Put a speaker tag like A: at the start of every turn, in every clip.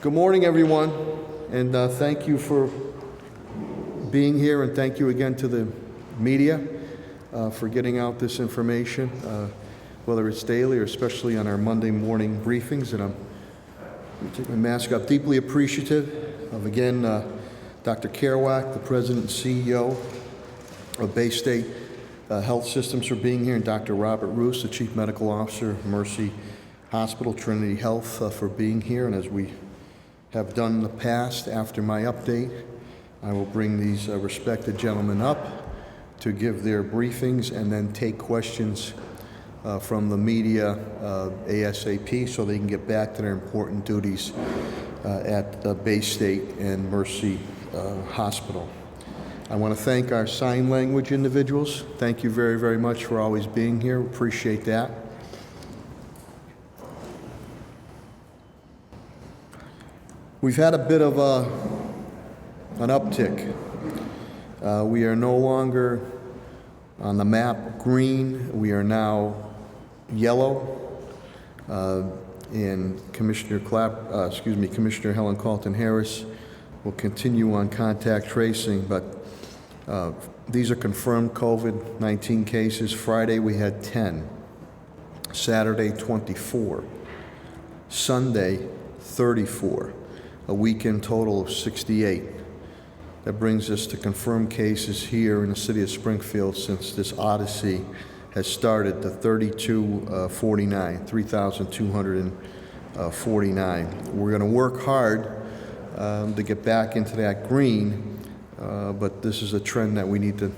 A: Good morning, everyone, and thank you for being here, and thank you again to the media for getting out this information, whether it's daily or especially on our Monday morning briefings. And I'm going to take my mask off. Deeply appreciative of, again, Dr. Kerouac, the President and CEO of Bay State Health Systems, for being here, and Dr. Robert Roos, the Chief Medical Officer of Mercy Hospital, Trinity Health, for being here. And as we have done in the past, after my update, I will bring these respected gentlemen up to give their briefings and then take questions from the media ASAP so they can get back to their important duties at Bay State and Mercy Hospital. I want to thank our sign language individuals. Thank you very, very much for always being here. Appreciate that. We've had a bit of an uptick. We are no longer on the map green. We are now yellow. And Commissioner Helen Colton Harris will continue on contact tracing, but these are confirmed COVID-19 cases. Friday we had 10, Saturday 24, Sunday 34, a weekend total of 68. That brings us to confirmed cases here in the city of Springfield since this odyssey has started to 3,249. We're going to work hard to get back into that green, but this is a trend that we need to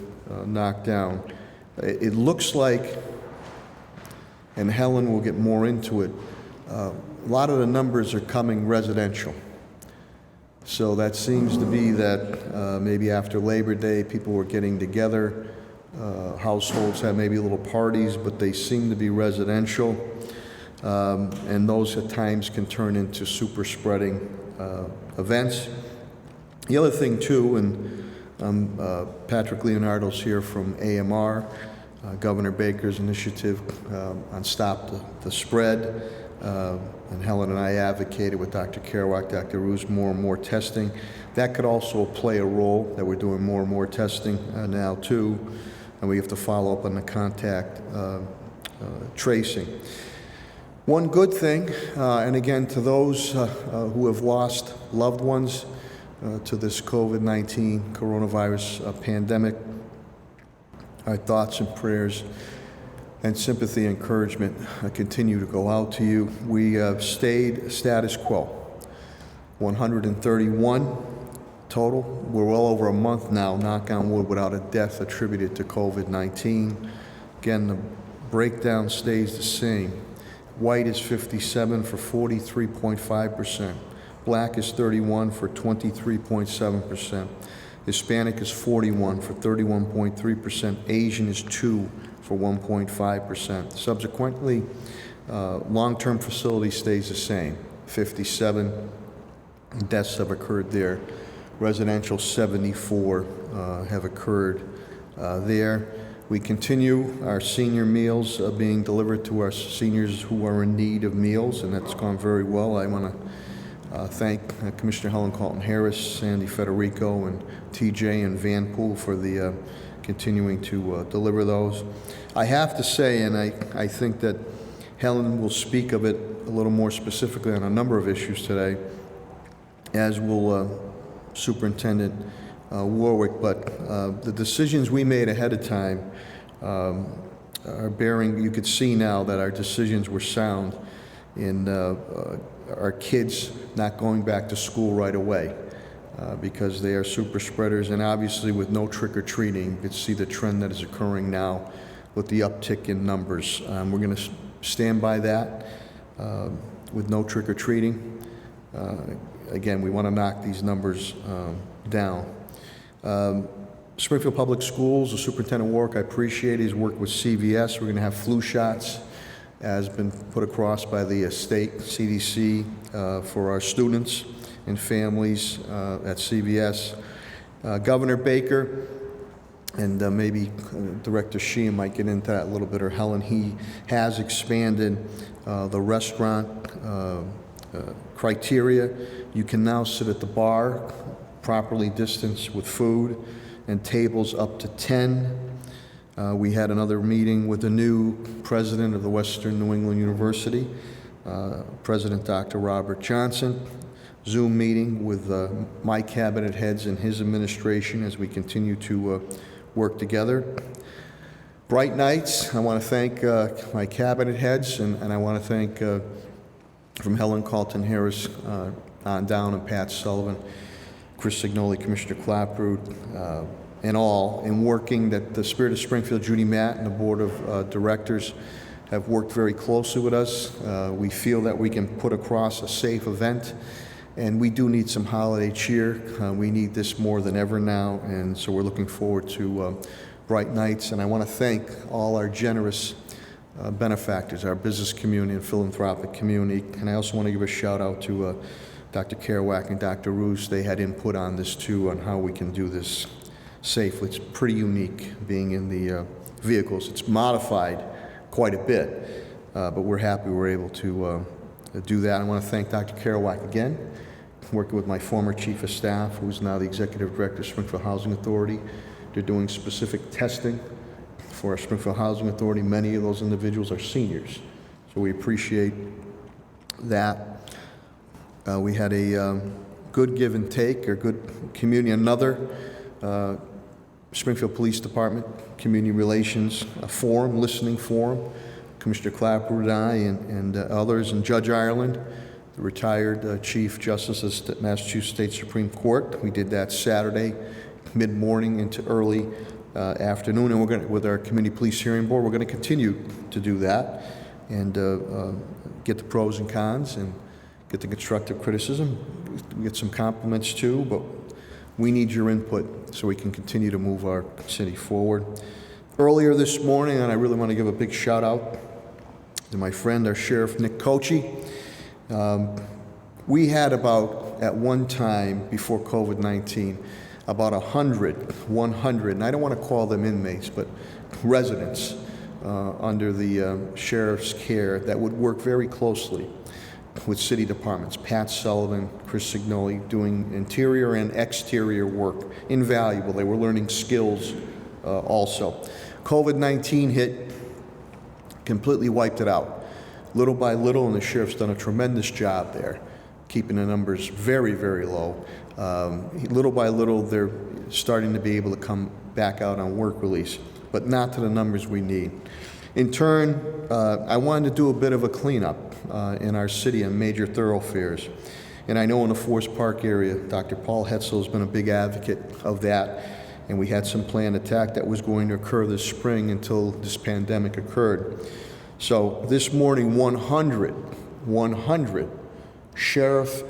A: knock down. It looks like, and Helen will get more into it, a lot of the numbers are coming residential. So that seems to be that maybe after Labor Day, people were getting together. Households have maybe little parties, but they seem to be residential. And those at times can turn into super spreading events. The other thing too, and Patrick Leonardo's here from AMR, Governor Baker's initiative on Stop the Spread. And Helen and I advocated with Dr. Kerouac, Dr. Roos, more and more testing. That could also play a role, that we're doing more and more testing now too, and we have to follow up on the contact tracing. One good thing, and again to those who have lost loved ones to this COVID-19 coronavirus pandemic, our thoughts and prayers and sympathy and encouragement continue to go out to you. We have stayed status quo, 131 total. We're well over a month now, knock on wood, without a death attributed to COVID-19. Again, the breakdown stays the same. White is 57 for 43.5%. Black is 31 for 23.7%. Hispanic is 41 for 31.3%. Asian is 2 for 1.5%. Subsequently, long-term facility stays the same. 57 deaths have occurred there. Residential, 74 have occurred there. We continue our senior meals being delivered to our seniors who are in need of meals, and that's gone very well. I want to thank Commissioner Helen Colton Harris, Sandy Federico, and TJ and Vanpool for the continuing to deliver those. I have to say, and I think that Helen will speak of it a little more specifically on a number of issues today, as will Superintendent Warwick, but the decisions we made ahead of time are bearing. You could see now that our decisions were sound in our kids not going back to school right away because they are super spreaders, and obviously with no trick-or-treating, you could see the trend that is occurring now with the uptick in numbers. We're going to stand by that with no trick-or-treating. Again, we want to knock these numbers down. Springfield Public Schools, the Superintendent Warwick, I appreciate his work with CVS. We're going to have flu shots, as been put across by the state CDC for our students and families at CVS. Governor Baker, and maybe Director Sheehan might get into that a little bit, or Helen, he has expanded the restaurant criteria. You can now sit at the bar, properly distanced with food, and tables up to 10. We had another meeting with the new president of the Western New England University, President Dr. Robert Johnson. Zoom meeting with my cabinet heads and his administration as we continue to work together. Bright nights. I want to thank my cabinet heads, and I want to thank from Helen, Colton, Harris on down, and Pat Sullivan, Chris Signoli, Commissioner Clapprood, and all in working that the Spirit of Springfield, Judy Matt, and the Board of Directors have worked very closely with us. We feel that we can put across a safe event, and we do need some holiday cheer. We need this more than ever now, and so we're looking forward to bright nights. And I want to thank all our generous benefactors, our business community and philanthropic community. And I also want to give a shout out to Dr. Kerouac and Dr. Roos. They had input on this too, on how we can do this safely. It's pretty unique being in the vehicles. It's modified quite a bit, but we're happy we're able to do that. I want to thank Dr. Kerouac again, working with my former chief of staff, who's now the executive director of Springfield Housing Authority. They're doing specific testing for our Springfield Housing Authority. Many of those individuals are seniors, so we appreciate that. We had a good give and take, or good community. Another Springfield Police Department Community Relations forum, listening forum. Commissioner Clapper and I and others, and Judge Ireland, the retired Chief Justice of the Massachusetts State Supreme Court. We did that Saturday, mid-morning into early afternoon, and we're going to, with our Community Police Hearing Board, we're going to continue to do that and get the pros and cons and get the constructive criticism. We get some compliments too, but we need your input so we can continue to move our city forward. Earlier this morning, and I really want to give a big shout out to my friend, our Sheriff Nick Kochi. We had about, at one time before COVID-19, about 100, and I don't want to call them inmates, but residents under the sheriff's care that would work very closely with city departments. Pat Sullivan, Chris Signoli, doing interior and exterior work. Invaluable. They were learning skills also. COVID-19 hit, completely wiped it out. Little by little, and the sheriff's done a tremendous job there, keeping the numbers very, very low. Little by little, they're starting to be able to come back out on work release, but not to the numbers we need. In turn, I wanted to do a bit of a cleanup in our city on major thoroughfares. And I know in the Forest Park area, Dr. Paul Hetzel has been a big advocate of that, and we had some planned attack that was going to occur this spring until this pandemic occurred. So this morning, 100 sheriff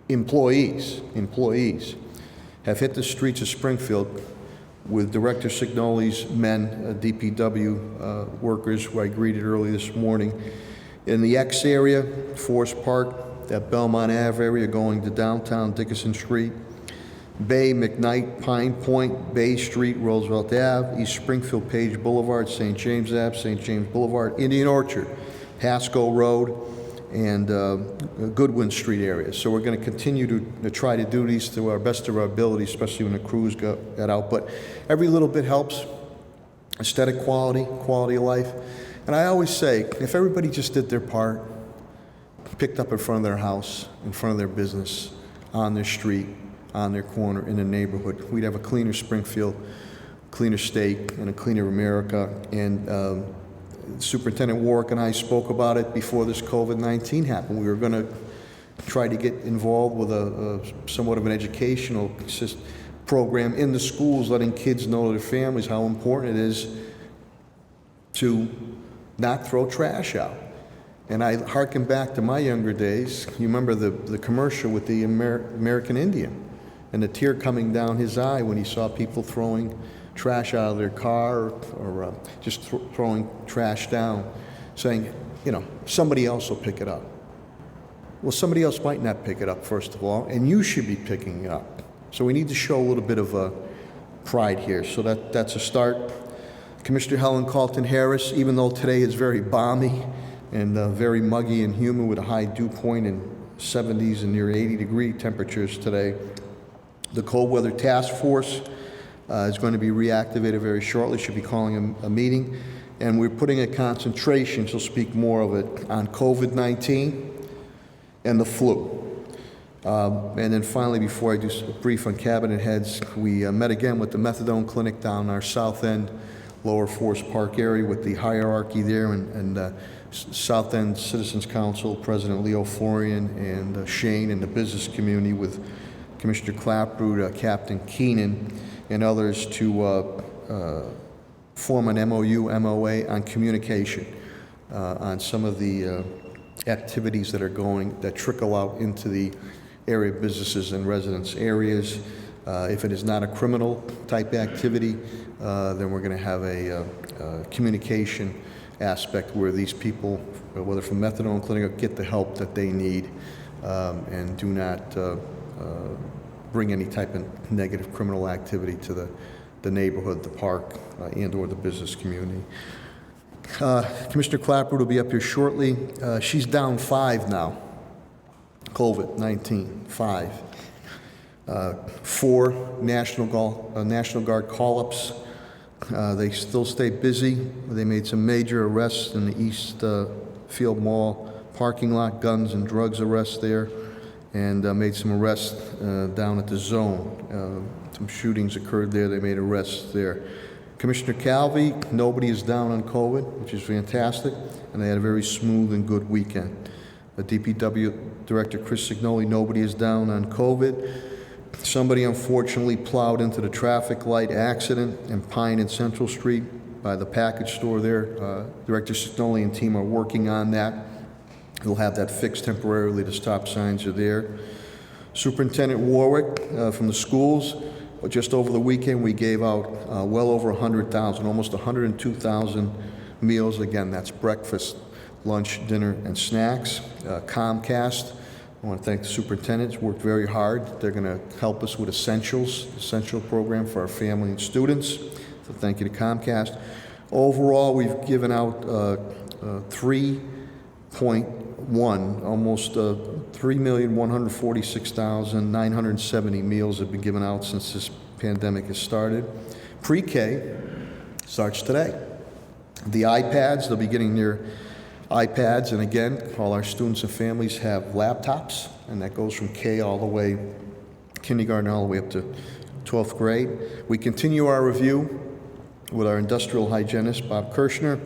A: employees have hit the streets of Springfield with Director Signoli's men, DPW workers, who I greeted early this morning. In the X area, Forest Park, that Belmont Ave area going to downtown Dickinson Street, Bay, McKnight, Pine Point, Bay Street, Roosevelt Ave, East Springfield, Page Boulevard, St. James Ave, St. James Boulevard, Indian Orchard, Pasco Road, and Goodwin Street area. So we're going to continue to try to do these to our best of our ability, especially when the crews got out. But every little bit helps. Aesthetic quality of life. And I always say, if everybody just did their part, picked up in front of their house, in front of their business, on their street, on their corner, in the neighborhood, we'd have a cleaner Springfield, cleaner state, and a cleaner America. And Superintendent Warwick and I spoke about it before this COVID-19 happened. We were going to try to get involved with a somewhat of an educational program in the schools, letting kids know to their families how important it is to not throw trash out. And I hearken back to my younger days. You remember the commercial with the American Indian and the tear coming down his eye when he saw people throwing trash out of their car or just throwing trash down, saying, you know, somebody else will pick it up. Well, somebody else might not pick it up, first of all, and you should be picking it up. So we need to show a little bit of pride here. So that's a start. Commissioner Helen Colton Harris, even though today is very balmy and very muggy and humid with a high dew point in 70s and near 80-degree temperatures today. The Cold Weather Task Force is going to be reactivated very shortly, should be calling a meeting, and we're putting a concentration, she'll speak more of it, on COVID-19 and the flu. And then finally, before I do a brief on cabinet heads, we met again with the methadone clinic down our south end, Lower Forest Park area, with the hierarchy there, and South End Citizens Council, President Leo Florian and Shane, and the business community with Commissioner Clapprood, Captain Keenan, and others to form an MOU, MOA on communication on some of the activities that trickle out into the area businesses and residence areas. If it is not a criminal type activity, then we're going to have a communication aspect where these people, whether from methadone clinic, get the help that they need and do not bring any type of negative criminal activity to the neighborhood, the park, and or the business community. Commissioner Clapper will be up here shortly. She's down 5 now. COVID-19, 5. 4 National Guard call-ups. They still stay busy. They made some major arrests in the East Field Mall parking lot, guns and drugs arrests there, and made some arrests down at the Zone. Some shootings occurred there. They made arrests there. Commissioner Calvi, nobody is down on COVID, which is fantastic, and they had a very smooth and good weekend. The DPW Director Chris Signoli, nobody is down on COVID. Somebody unfortunately plowed into the traffic light accident in Pine and Central Street by the package store there. Director Signoli and team are working on that. We'll have that fixed temporarily. The stop signs are there. Superintendent Warwick from the schools, just over the weekend we gave out well over 100,000, almost 102,000 meals. Again, that's breakfast, lunch, dinner, and snacks. Comcast, I want to thank the superintendents, worked very hard. They're going to help us with essential program for our family and students. So thank you to Comcast. Overall, we've given out 3.1, almost 3,146,970 meals have been given out since this pandemic has started. Pre-K starts today. The iPads, they'll be getting their iPads, and again, all our students and families have laptops, and that goes from K all the way, kindergarten all the way up to 12th grade. We continue our review with our industrial hygienist, Bob Kirshner,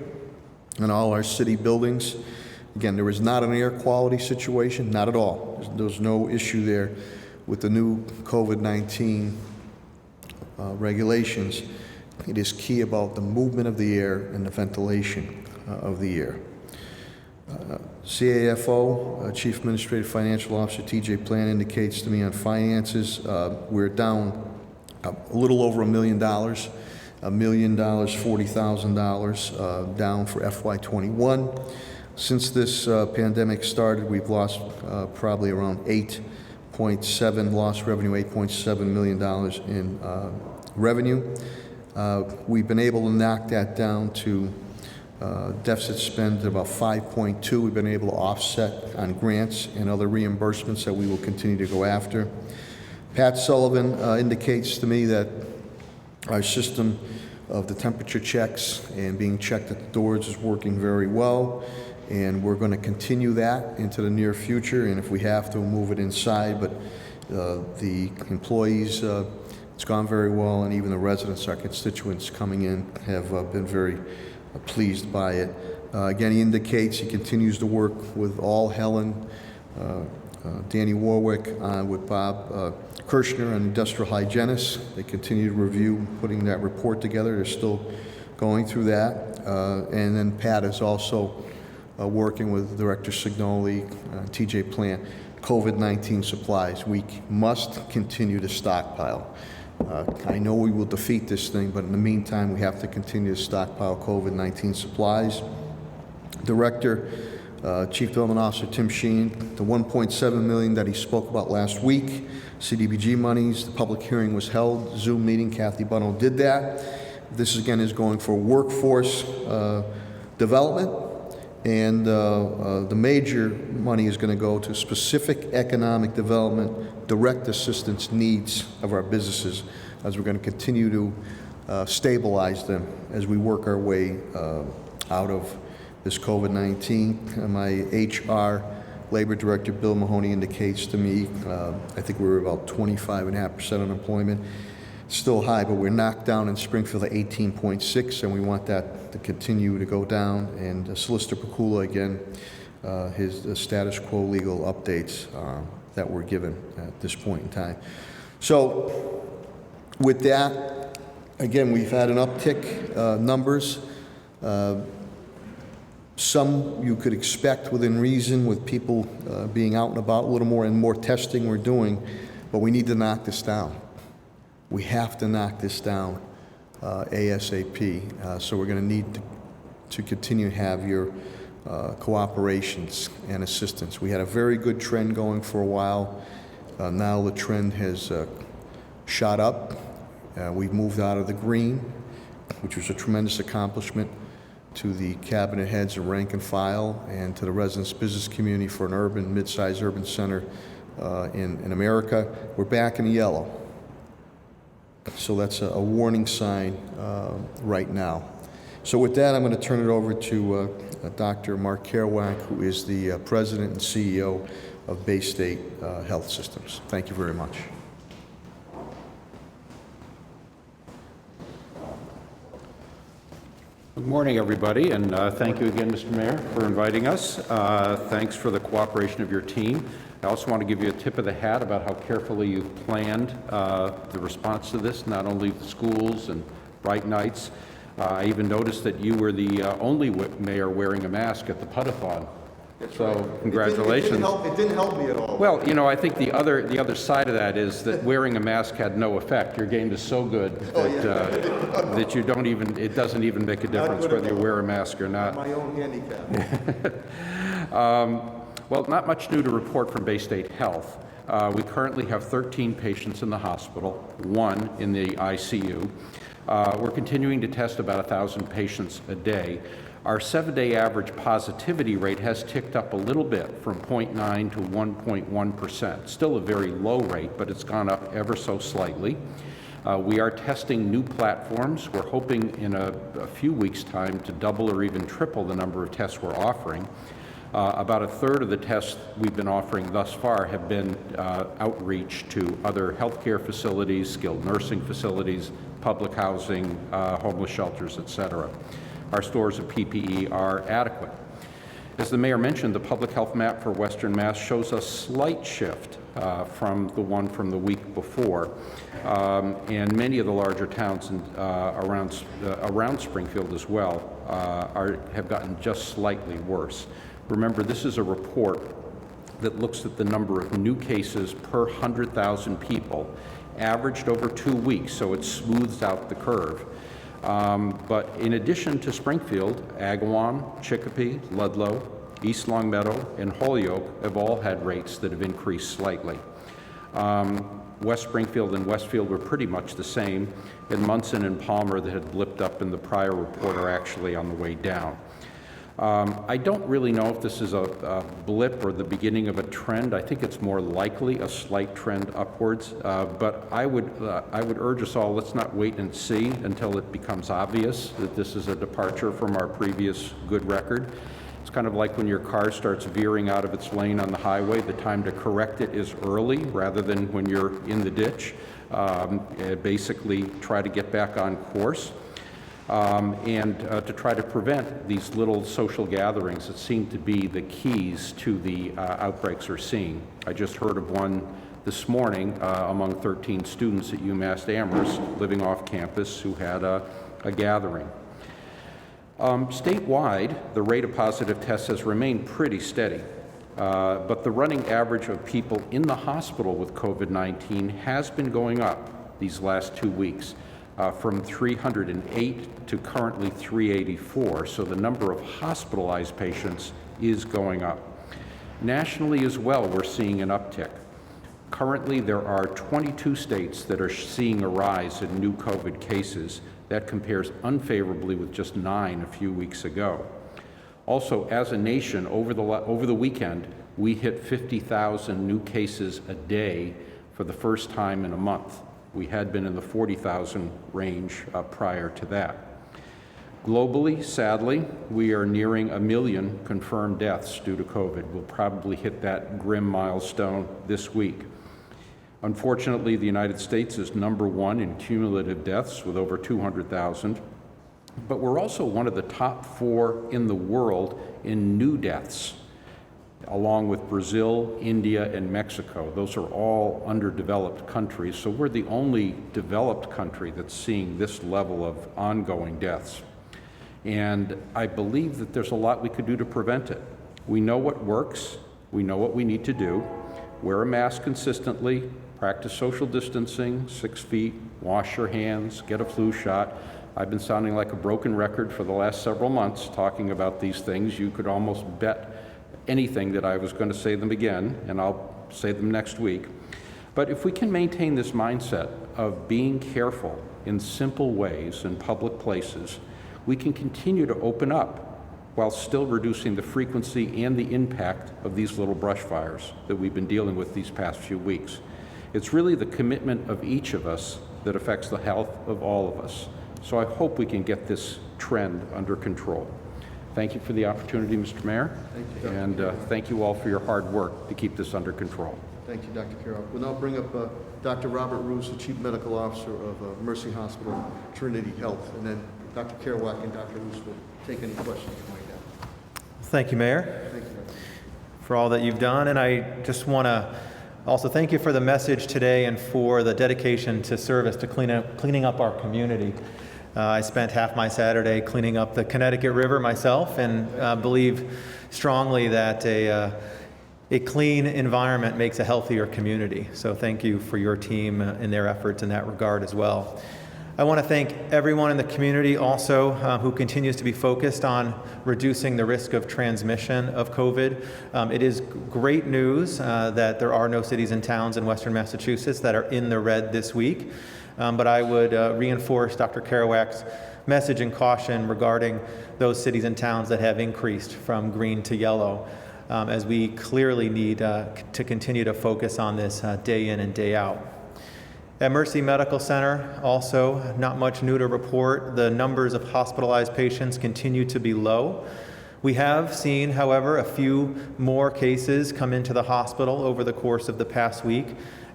A: and all our city buildings. Again, there is not an air quality situation, not at all. There's no issue there with the new COVID-19 regulations. It is key about the movement of the air and the ventilation of the air. CAFO, Chief Administrative Financial Officer TJ Plan indicates to me on finances, we're down a little over $1 million, $1,040,000 down for FY21. Since this pandemic started, we've lost probably around 8.7 lost revenue, $8.7 million in revenue. We've been able to knock that down to deficit spend at about 5.2. We've been able to offset on grants and other reimbursements that we will continue to go after. Pat Sullivan indicates to me that our system of the temperature checks and being checked at the doors is working very well, and we're going to continue that into the near future, and if we have to, we'll move it inside, but the employees, it's gone very well, and even the residents, our constituents coming in, have been very pleased by it. Again, he indicates he continues to work with all Helen, Danny Warwick, with Bob Kirshner, an industrial hygienist. They continue to review putting that report together. They're still going through that. And then Pat is also working with Director Signoli, TJ Plant, COVID-19 supplies. We must continue to stockpile. I know we will defeat this thing, but in the meantime, we have to continue to stockpile COVID-19 supplies. Director, Chief Development Officer Tim Sheen, the $1.7 million that he spoke about last week, CDBG monies, the public hearing was held, Zoom meeting, Kathy Bunno did that. This again is going for workforce development And the major money is going to go to specific economic development, direct assistance needs of our businesses, as we're going to continue to stabilize them as we work our way out of this COVID-19. My HR Labor Director, Bill Mahoney, indicates to me, I think we were about 25.5% unemployment. Still high, but we're knocked down in Springfield at 18.6, and we want that to continue to go down. And Solicitor Pakula, again, his status quo legal updates that were given at this point in time. So with that, again, we've had an uptick numbers. Some you could expect within reason, with people being out and about a little more, and more testing we're doing, but we need to knock this down. We have to knock this down ASAP. So we're going to need to continue to have your cooperations and assistance. We had a very good trend going for a while. Now the trend has shot up. We've moved out of the green, which was a tremendous accomplishment to the cabinet heads and rank and file, and to the residents business community for an mid-sized urban center in America. We're back in the yellow. So that's a warning sign right now. So with that, I'm going to turn it over to Dr. Mark Kerouac, who is the President and CEO of Bay State Health Systems. Thank you very much.
B: Good morning, everybody, and thank you again, Mr. Mayor, for inviting us. Thanks for the cooperation of your team. I also want to give you a tip of the hat about how carefully you've planned the response to this, not only the schools and bright nights. I even noticed that you were the only mayor wearing a mask at the Putathon. So congratulations.
A: It didn't help me at all.
B: Well, you know, I think the other side of that is that wearing a mask had no effect. Your game is so good that, that you don't even, it doesn't even make a difference whether you wear a mask or not.
A: My own handicap.
B: Well, not much new to report from Bay State Health. We currently have 13 patients in the hospital, 1 in the ICU. We're continuing to test about 1,000 patients a day. Our 7-day average positivity rate has ticked up a little bit from 0.9 to 1.1%. Still a very low rate, but it's gone up ever so slightly. We are testing new platforms. We're hoping in a few weeks' time to double or even triple the number of tests we're offering. About a third of the tests we've been offering thus far have been outreach to other healthcare facilities, skilled nursing facilities, public housing, homeless shelters, etc. Our stores of PPE are adequate. As the mayor mentioned, the public health map for Western Mass shows a slight shift from the one from the week before, and many of the larger towns around Springfield as well have gotten just slightly worse. Remember, this is a report that looks at the number of new cases per 100,000 people, averaged over 2 weeks, so it smooths out the curve. But in addition to Springfield, Agawam, Chicopee, Ludlow, East Longmeadow, and Holyoke have all had rates that have increased slightly. West Springfield and Westfield were pretty much the same, and Munson and Palmer that had blipped up in the prior report are actually on the way down. I don't really know if this is a blip or the beginning of a trend. I think it's more likely a slight trend upwards, but I would urge us all, let's not wait and see until it becomes obvious that this is a departure from our previous good record. It's kind of like when your car starts veering out of its lane on the highway. The time to correct it is early rather than when you're in the ditch. Basically try to get back on course. And to try to prevent these little social gatherings that seem to be the keys to the outbreaks we're seeing. I just heard of one this morning among 13 students at UMass Amherst living off campus who had a gathering. Statewide, the rate of positive tests has remained pretty steady, but the running average of people in the hospital with COVID-19 has been going up these last 2 weeks. From 308 to currently 384, so the number of hospitalized patients is going up. Nationally as well, we're seeing an uptick. Currently, there are 22 states that are seeing a rise in new COVID cases. That compares unfavorably with just 9 a few weeks ago. Also, as a nation, over the weekend, we hit 50,000 new cases a day for the first time in a month. We had been in the 40,000 range prior to that. Globally, sadly, we are nearing 1 million confirmed deaths due to COVID. We'll probably hit that grim milestone this week. Unfortunately, the United States is #1 in cumulative deaths with over 200,000, but we're also one of the top 4 in the world in new deaths, along with Brazil, India, and Mexico. Those are all underdeveloped countries, so we're the only developed country that's seeing this level of ongoing deaths. And I believe that there's a lot we could do to prevent it. We know what works, we know what we need to do. Wear a mask consistently, practice social distancing, 6 feet, wash your hands, get a flu shot. I've been sounding like a broken record for the last several months talking about these things. You could almost bet anything that I was going to say them again, and I'll say them next week. But if we can maintain this mindset of being careful in simple ways in public places, we can continue to open up while still reducing the frequency and the impact of these little brush fires that we've been dealing with these past few weeks. It's really the commitment of each of us that affects the health of all of us. So I hope we can get this trend under control. Thank you for the opportunity, Mr. Mayor.
A: Thank you, Dr.
B: And thank you all for your hard work to keep this under control.
A: Thank you, Dr. Carroll. We'll now bring up Dr. Robert Roos, the Chief Medical Officer of Mercy Hospital, Trinity Health, and then Dr. Kerouac and Dr. Roos will take any questions you might have.
C: Thank you, Mayor,
A: Thank you, Dr.
C: for all that you've done. And I just want to also thank you for the message today and for the dedication to service, to cleaning up our community. I spent half my Saturday cleaning up the Connecticut River myself, and believe strongly that a clean environment makes a healthier community. So thank you for your team and their efforts in that regard as well. I want to thank everyone in the community also who continues to be focused on reducing the risk of transmission of COVID. It is great news that there are no cities and towns in Western Massachusetts that are in the red this week. But I would reinforce Dr. Kerouac's message and caution regarding those cities and towns that have increased from green to yellow, as we clearly need to continue to focus on this day in and day out. At Mercy Medical Center, also, not much new to report. The numbers of hospitalized patients continue to be low. We have seen, however, a few more cases come into the hospital over the course of the past week,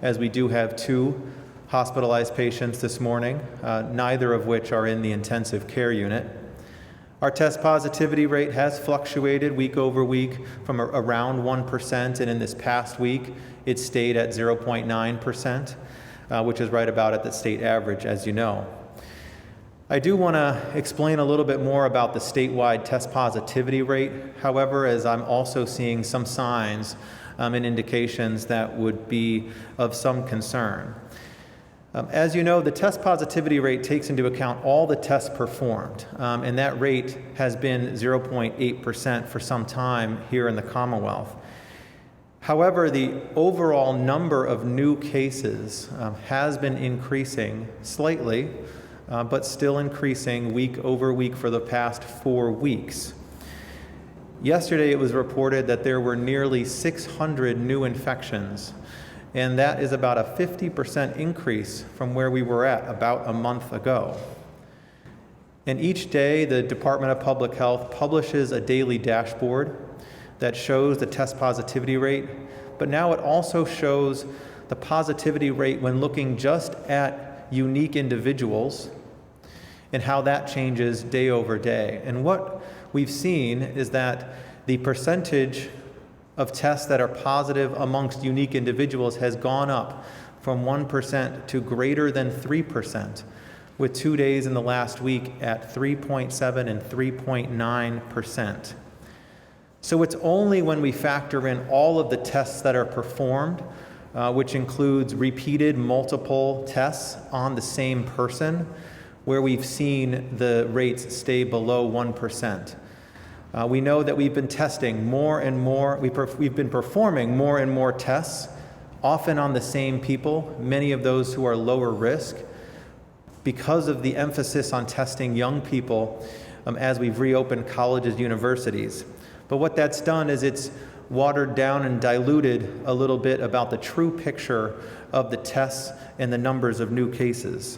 C: as we do have 2 hospitalized patients this morning, neither of which are in the intensive care unit. Our test positivity rate has fluctuated week over week from around 1%, and in this past week, it stayed at 0.9%. Which is right about at the state average, as you know. I do want to explain a little bit more about the statewide test positivity rate, however, as I'm also seeing some signs and indications that would be of some concern. As you know, the test positivity rate takes into account all the tests performed, and that rate has been 0.8% for some time here in the Commonwealth. However, the overall number of new cases has been increasing slightly, but still increasing week over week for the past 4 weeks. Yesterday, it was reported that there were nearly 600 new infections, and that is about a 50% increase from where we were at about a month ago. And each day, the Department of Public Health publishes a daily dashboard that shows the test positivity rate, but now it also shows the positivity rate when looking just at unique individuals and how that changes day over day. And what we've seen is that the percentage of tests that are positive amongst unique individuals has gone up from 1% to greater than 3%, with 2 days in the last week at 3.7 and 3.9%. So it's only when we factor in all of the tests that are performed, which includes repeated multiple tests on the same person, where we've seen the rates stay below 1%. We know that we've been testing more and more, we've been performing more and more tests, often on the same people, many of those who are lower risk, because of the emphasis on testing young people as we've reopened colleges, universities. But what that's done is it's watered down and diluted a little bit about the true picture of the tests and the numbers of new cases.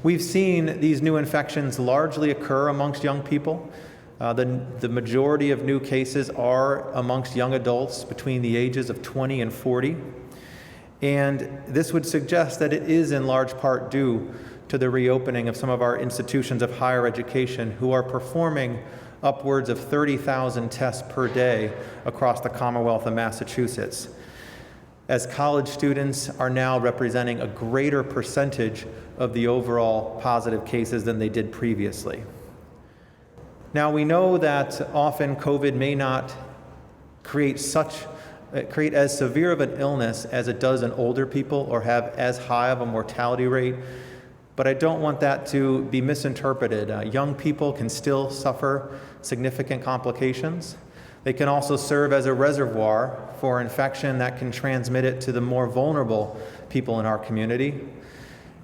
C: We've seen these new infections largely occur amongst young people. The majority of new cases are amongst young adults between the ages of 20 and 40. And this would suggest that it is in large part due to the reopening of some of our institutions of higher education who are performing upwards of 30,000 tests per day across the Commonwealth of Massachusetts, as college students are now representing a greater percentage of the overall positive cases than they did previously. Now, we know that often COVID may not create as severe of an illness as it does in older people or have as high of a mortality rate, but I don't want that to be misinterpreted. Young people can still suffer significant complications. They can also serve as a reservoir for infection that can transmit it to the more vulnerable people in our community.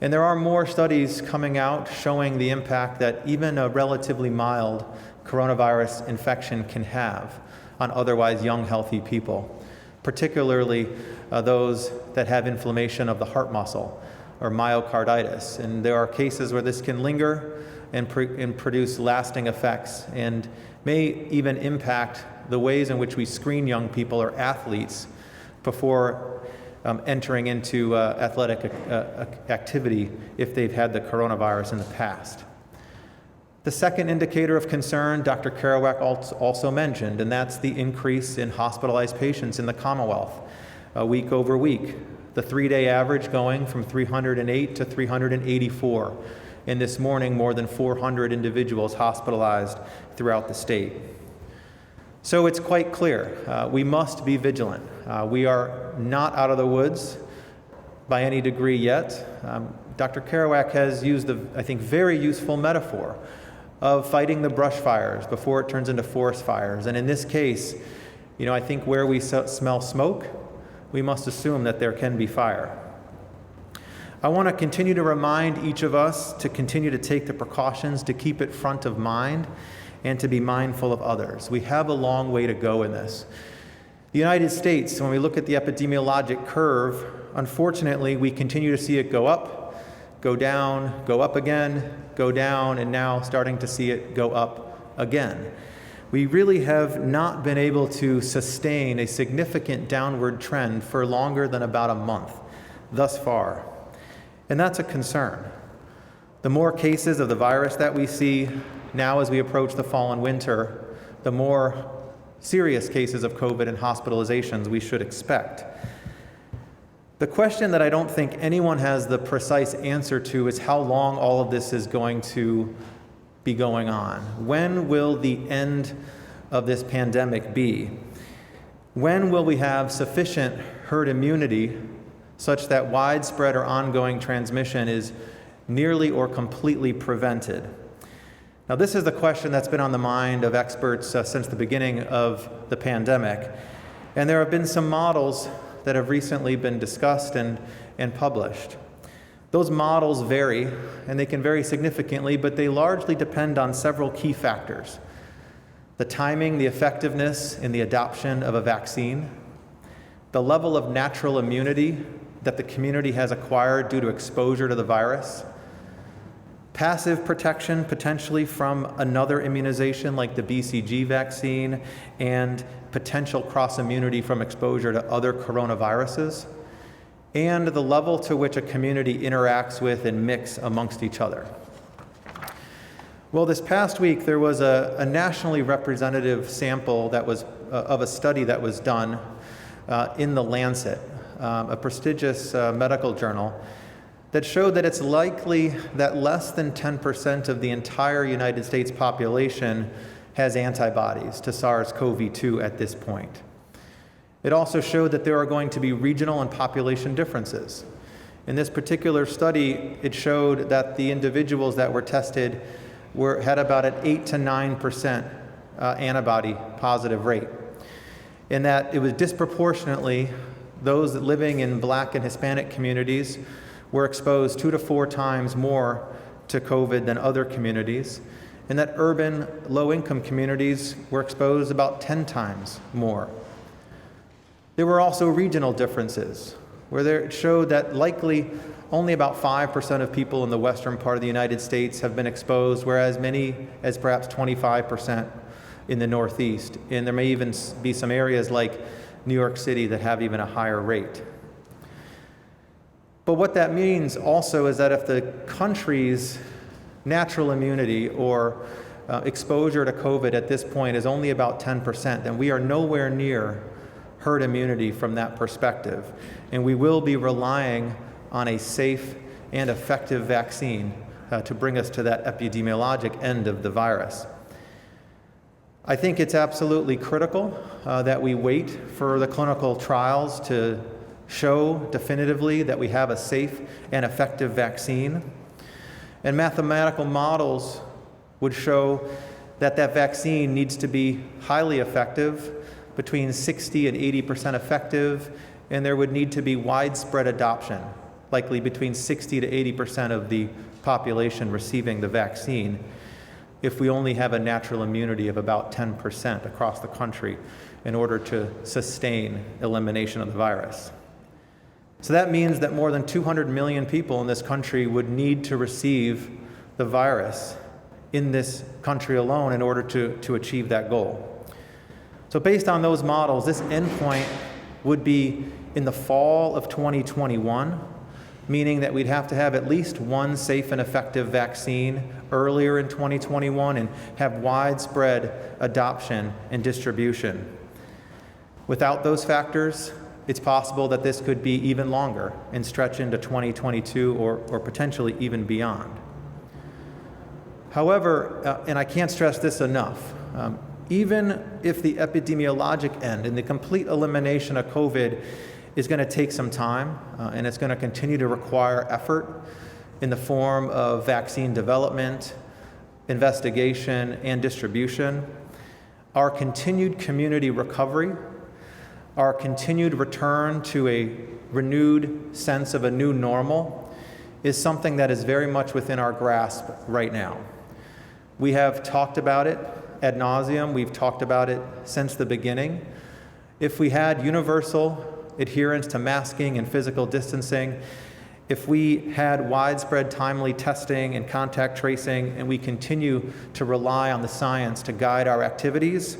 C: And there are more studies coming out showing the impact that even a relatively mild coronavirus infection can have on otherwise young, healthy people, particularly those that have inflammation of the heart muscle or myocarditis. And there are cases where this can linger and produce lasting effects and may even impact the ways in which we screen young people or athletes before entering into athletic activity if they've had the coronavirus in the past. The second indicator of concern Dr. Kerouac also mentioned, and that's the increase in hospitalized patients in the Commonwealth week over week. The 3-day average going from 308 to 384. And this morning, more than 400 individuals hospitalized throughout the state. So it's quite clear, we must be vigilant. We are not out of the woods by any degree yet. Dr. Kerouac has used the, I think, very useful metaphor of fighting the brush fires before it turns into forest fires. And in this case, I think where we smell smoke, we must assume that there can be fire. I want to continue to remind each of us to continue to take the precautions to keep it front of mind and to be mindful of others. We have a long way to go in this. The United States, when we look at the epidemiologic curve, unfortunately, we continue to see it go up, go down, go up again, go down, and now starting to see it go up again. We really have not been able to sustain a significant downward trend for longer than about a month thus far. And that's a concern. The more cases of the virus that we see now as we approach the fall and winter, the more serious cases of COVID and hospitalizations we should expect. The question that I don't think anyone has the precise answer to is how long all of this is going to be going on. When will the end of this pandemic be? When will we have sufficient herd immunity such that widespread or ongoing transmission is nearly or completely prevented? Now, this is the question that's been on the mind of experts since the beginning of the pandemic. And there have been some models that have recently been discussed and published. Those models vary, and they can vary significantly, but they largely depend on several key factors: the timing, the effectiveness, and the adoption of a vaccine, the level of natural immunity that the community has acquired due to exposure to the virus, passive protection potentially from another immunization like the BCG vaccine, and potential cross-immunity from exposure to other coronaviruses, and the level to which a community interacts with and mix amongst each other. Well, this past week there was a nationally representative sample that was of a study that was done in The Lancet, a prestigious medical journal, that showed that it's likely that less than 10% of the entire United States population has antibodies to SARS-CoV-2 at this point. It also showed that there are going to be regional and population differences. In this particular study, it showed that the individuals that were tested had about an 8 to 9% antibody positive rate, and that it was disproportionately those living in Black and Hispanic communities were exposed 2 to 4 times more to COVID than other communities, and that urban low-income communities were exposed about 10 times more. There were also regional differences, where it showed that likely only about 5% of people in the western part of the United States have been exposed, whereas many as perhaps 25% in the Northeast. And there may even be some areas like New York City that have even a higher rate. But what that means also is that if the country's natural immunity or exposure to COVID at this point is only about 10%, then we are nowhere near herd immunity from that perspective. And we will be relying on a safe and effective vaccine to bring us to that epidemiologic end of the virus. I think it's absolutely critical that we wait for the clinical trials to show definitively that we have a safe and effective vaccine. And mathematical models would show that that vaccine needs to be highly effective, between 60 and 80% effective, and there would need to be widespread adoption, likely between 60 to 80% of the population receiving the vaccine, if we only have a natural immunity of about 10% across the country in order to sustain elimination of the virus. So that means that more than 200 million people in this country would need to receive the virus in this country alone in order to achieve that goal. So based on those models, this endpoint would be in the fall of 2021, meaning that we'd have to have at least one safe and effective vaccine earlier in 2021 and have widespread adoption and distribution. Without those factors, it's possible that this could be even longer and stretch into 2022 or potentially even beyond. However, and I can't stress this enough, even if the epidemiologic end and the complete elimination of COVID is going to take some time, and it's going to continue to require effort in the form of vaccine development, investigation, and distribution, our continued community recovery, our continued return to a renewed sense of a new normal is something that is very much within our grasp right now. We have talked about it ad nauseum. We've talked about it since the beginning. If we had universal adherence to masking and physical distancing, if we had widespread timely testing and contact tracing, and we continue to rely on the science to guide our activities,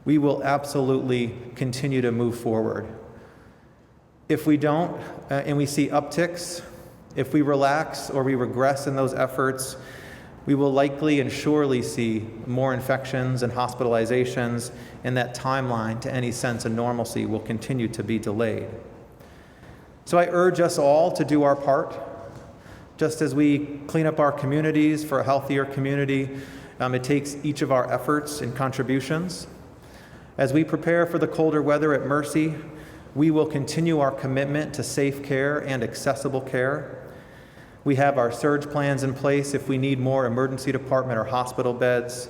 C: we will absolutely continue to move forward. If we don't, and we see upticks, if we relax or we regress in those efforts, we will likely and surely see more infections and hospitalizations, and that timeline to any sense of normalcy will continue to be delayed. So I urge us all to do our part. Just as we clean up our communities for a healthier community, it takes each of our efforts and contributions. As we prepare for the colder weather at Mercy, we will continue our commitment to safe care and accessible care. We have our surge plans in place if we need more emergency department or hospital beds.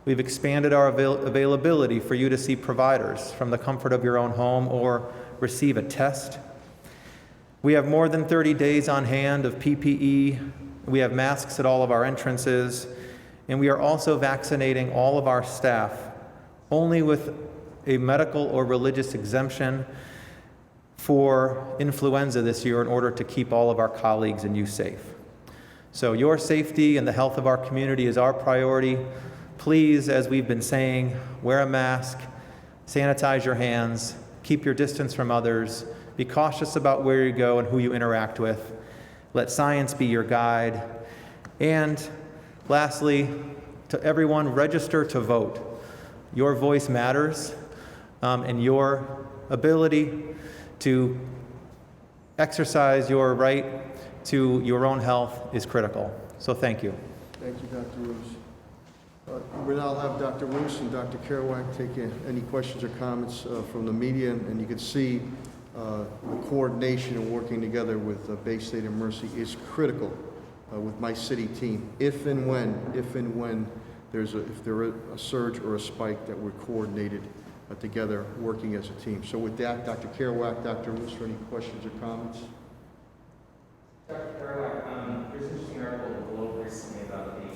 C: We've expanded our availability for you to see providers from the comfort of your own home or receive a test. We have more than 30 days on hand of PPE. We have masks at all of our entrances, and we are also vaccinating all of our staff only with a medical or religious exemption for influenza this year in order to keep all of our colleagues and you safe. So your safety and the health of our community is our priority. Please, as we've been saying, wear a mask, sanitize your hands, keep your distance from others, be cautious about where you go and who you interact with. Let science be your guide. And lastly, to everyone, register to vote. Your voice matters, and your ability to exercise your right to your own health is critical. So thank you.
A: Thank you, Dr. Roos. We now have Dr. Roos and Dr. Kerouac take any questions or comments from the media, and you can see the coordination and working together with Bay State and Mercy is critical with my city team. If and when there's a surge or a spike, that we're coordinated together, working as a team. So with that, Dr. Kerouac, Dr. Roos, for any questions or comments?
D: Dr. Carlock, there's an interesting article in the Globe recently about the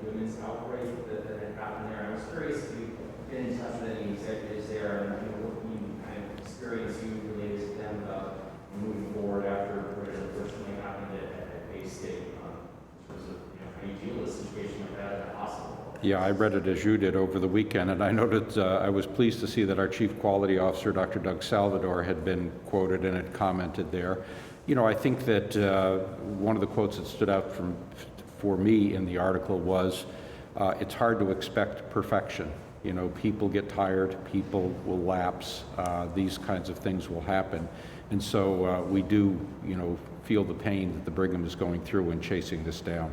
D: women's outbreak that had happened there. I was curious if you get in touch with any executives there and what you kind of experience you related to them about moving forward after what had unfortunately happened at Bay State in terms of how you deal with a situation like that at a hospital.
B: Yeah, I read it as you did over the weekend, and I noted, I was pleased to see that our Chief Quality Officer, Dr. Doug Salvador, had been quoted and had commented there. You know, I think that one of the quotes that stood out for me in the article was, it's hard to expect perfection. You know, people get tired, people will lapse, these kinds of things will happen. And so we do, you know, feel the pain that the Brigham is going through in chasing this down.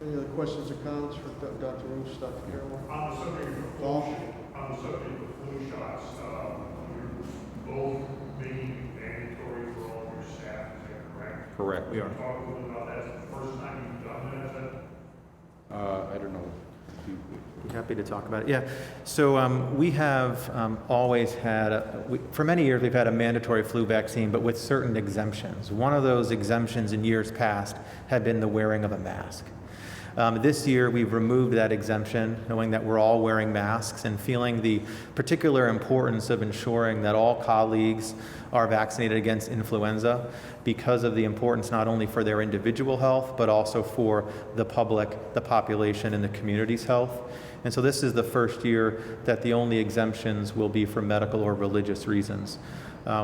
A: Any other questions or comments for Dr. Roos, Dr. Caroline?
E: On the subject of flu shots, you're both making mandatory for all your staff, is that correct?
B: Correct.
C: We are.
E: Talk a little bit about that. It's the first time you've done that, is that?
B: I don't know.
C: Be happy to talk about it. Yeah. So we have always had, for many years, we've had a mandatory flu vaccine, but with certain exemptions. One of those exemptions in years past had been the wearing of a mask. This year, we've removed that exemption, knowing that we're all wearing masks and feeling the particular importance of ensuring that all colleagues are vaccinated against influenza because of the importance not only for their individual health, but also for the public, the population, and the community's health. And so this is the first year that the only exemptions will be for medical or religious reasons.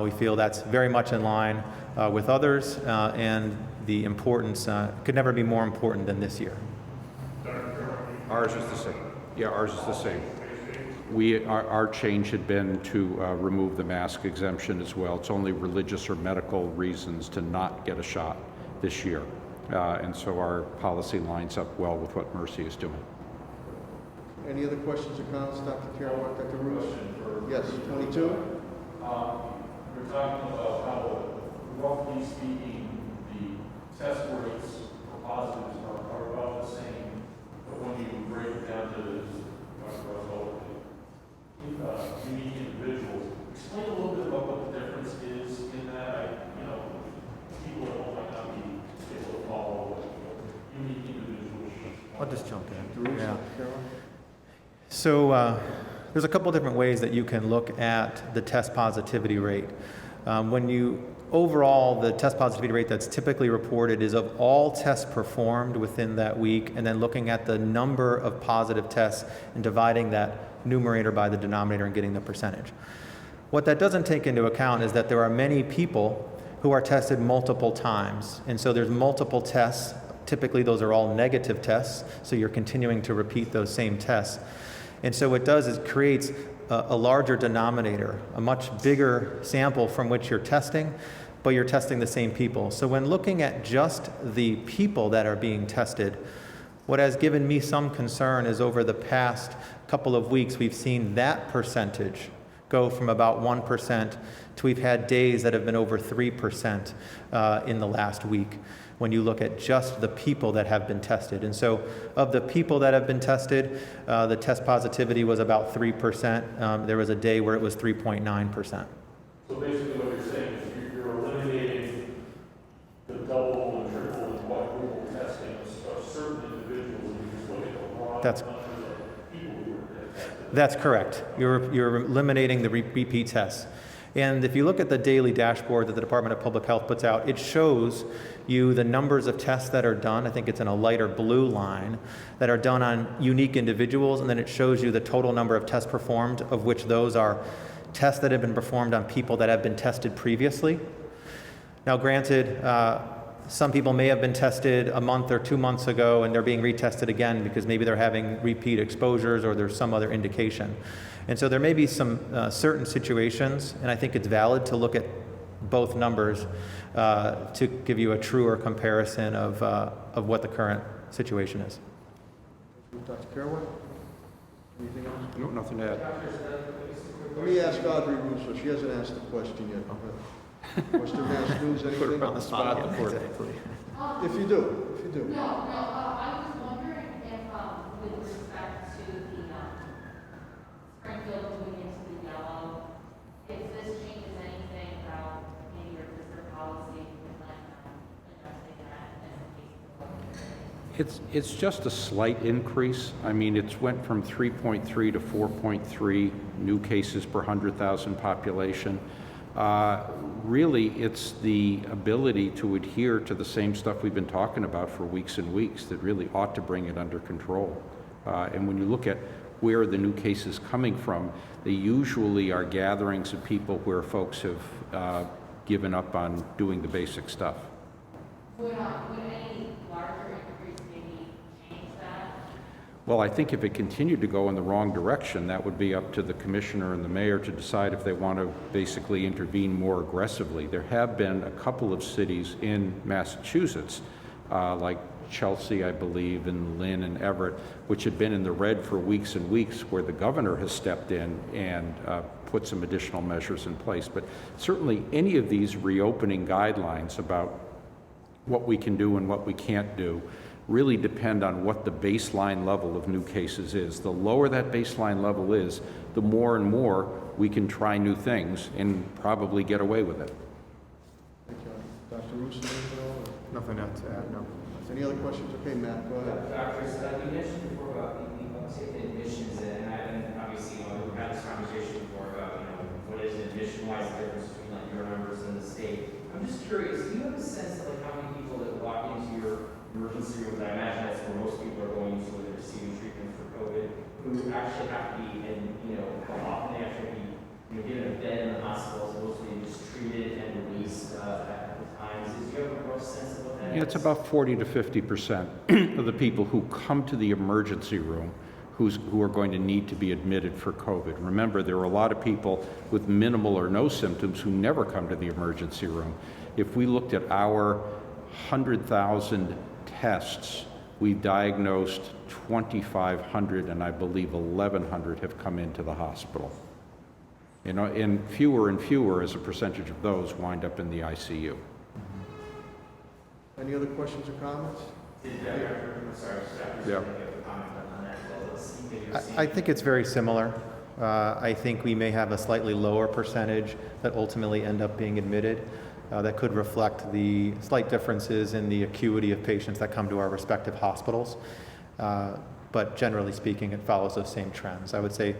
C: We feel that's very much in line with others, and the importance could never be more important than this year.
B: Ours is the same. Yeah, ours is the same. Our change had been to remove the mask exemption as well. It's only religious or medical reasons to not get a shot this year. And so our policy lines up well with what Mercy is doing.
A: Any other questions or comments, Dr. Caroline, Dr. Roos? Yes, 22?
F: We're talking about how, roughly speaking, the test rates for positives are about the same, but when you break it down to unique individuals, explain a little bit about what the difference is in that. People at home might not be able to follow what unique individuals.
C: I'll just jump in.
A: Roos,
C: Yeah.
A: Caroline?
C: So there's a couple different ways that you can look at the test positivity rate. Overall, the test positivity rate that's typically reported is of all tests performed within that week, and then looking at the number of positive tests and dividing that numerator by the denominator and getting the percentage. What that doesn't take into account is that there are many people who are tested multiple times, and so there's multiple tests. Typically, those are all negative tests, so you're continuing to repeat those same tests. And so what it does is it creates a larger denominator, a much bigger sample from which you're testing, but you're testing the same people. So when looking at just the people that are being tested, what has given me some concern is over the past couple of weeks, we've seen that percentage go from about 1% to we've had days that have been over 3% in the last week when you look at just the people that have been tested. And so of the people that have been tested, the test positivity was about 3%. There was a day where it was 3.9%.
F: So basically what you're saying is you're eliminating the double and triple and quadruple testing of certain individuals, and you just look at the broad
C: That's-
F: number of people who are tested.
C: That's correct. You're eliminating the repeat tests. And if you look at the daily dashboard that the Department of Public Health puts out, it shows you the numbers of tests that are done. I think it's in a lighter blue line, that are done on unique individuals, and then it shows you the total number of tests performed, of which those are tests that have been performed on people that have been tested previously. Now, granted, some people may have been tested a month or 2 months ago, and they're being retested again because maybe they're having repeat exposures or there's some other indication. And so there may be some certain situations, and I think it's valid to look at both numbers to give you a truer comparison of what the current situation is.
A: Dr. Caroline? Anything else?
B: No, nothing to add.
A: Let me ask Audrey Russo. She hasn't asked the question yet. Mr. Mass News, anything?
C: Put her on the spot. Exactly.
A: If you do, if you do.
G: No, I was wondering if, with respect to the Springfield moving into the yellow, if this changes anything about maybe your visitor
B: It's just a slight increase. I mean, it's went from 3.3 to 4.3 new cases per 100,000 population. Really, it's the ability to adhere to the same stuff we've been talking about for weeks and weeks that really ought to bring it under control. And when you look at where are the new cases coming from, they usually are gatherings of people where folks have given up on doing the basic stuff.
G: Would any larger increase maybe change that?
B: Well, I think if it continued to go in the wrong direction, that would be up to the commissioner and the mayor to decide if they want to basically intervene more aggressively. There have been a couple of cities in Massachusetts, like Chelsea, I believe, and Lynn and Everett, which had been in the red for weeks and weeks, where the governor has stepped in and put some additional measures in place. But certainly any of these reopening guidelines about what we can do and what we can't do really depend on what the baseline level of new cases is. The lower that baseline level is, the more and more we can try new things and probably get away with it.
A: Thank you. Dr. Russo, anything at all?
C: Nothing else to add, no.
A: Any other questions? Okay, Matt, go ahead.
D: Doctors, you mentioned before about the uptake in admissions, and obviously, we've had this conversation before about, what is admission-wise difference between like your numbers and the state. I'm just curious, do you have a sense of like how many people that walk into your emergency room, I imagine that's where most people are going to when they're receiving treatment for COVID, who actually have to be, and how often they actually be, given a bed in the hospital as opposed to being just treated and released at the times. Do you have a rough sense of what that is?
B: It's about 40 to 50% of the people who come to the emergency room who are going to need to be admitted for COVID. Remember, there are a lot of people with minimal or no symptoms who never come to the emergency room. If we looked at our 100,000 tests, we've diagnosed 2,500, and I believe 1,100 have come into the hospital. And fewer as a percentage of those wind up in the ICU.
A: Any other questions or comments?
B: Yeah.
C: I think it's very similar. I think we may have a slightly lower percentage that ultimately end up being admitted. That could reflect the slight differences in the acuity of patients that come to our respective hospitals. But generally speaking, it follows those same trends. I would say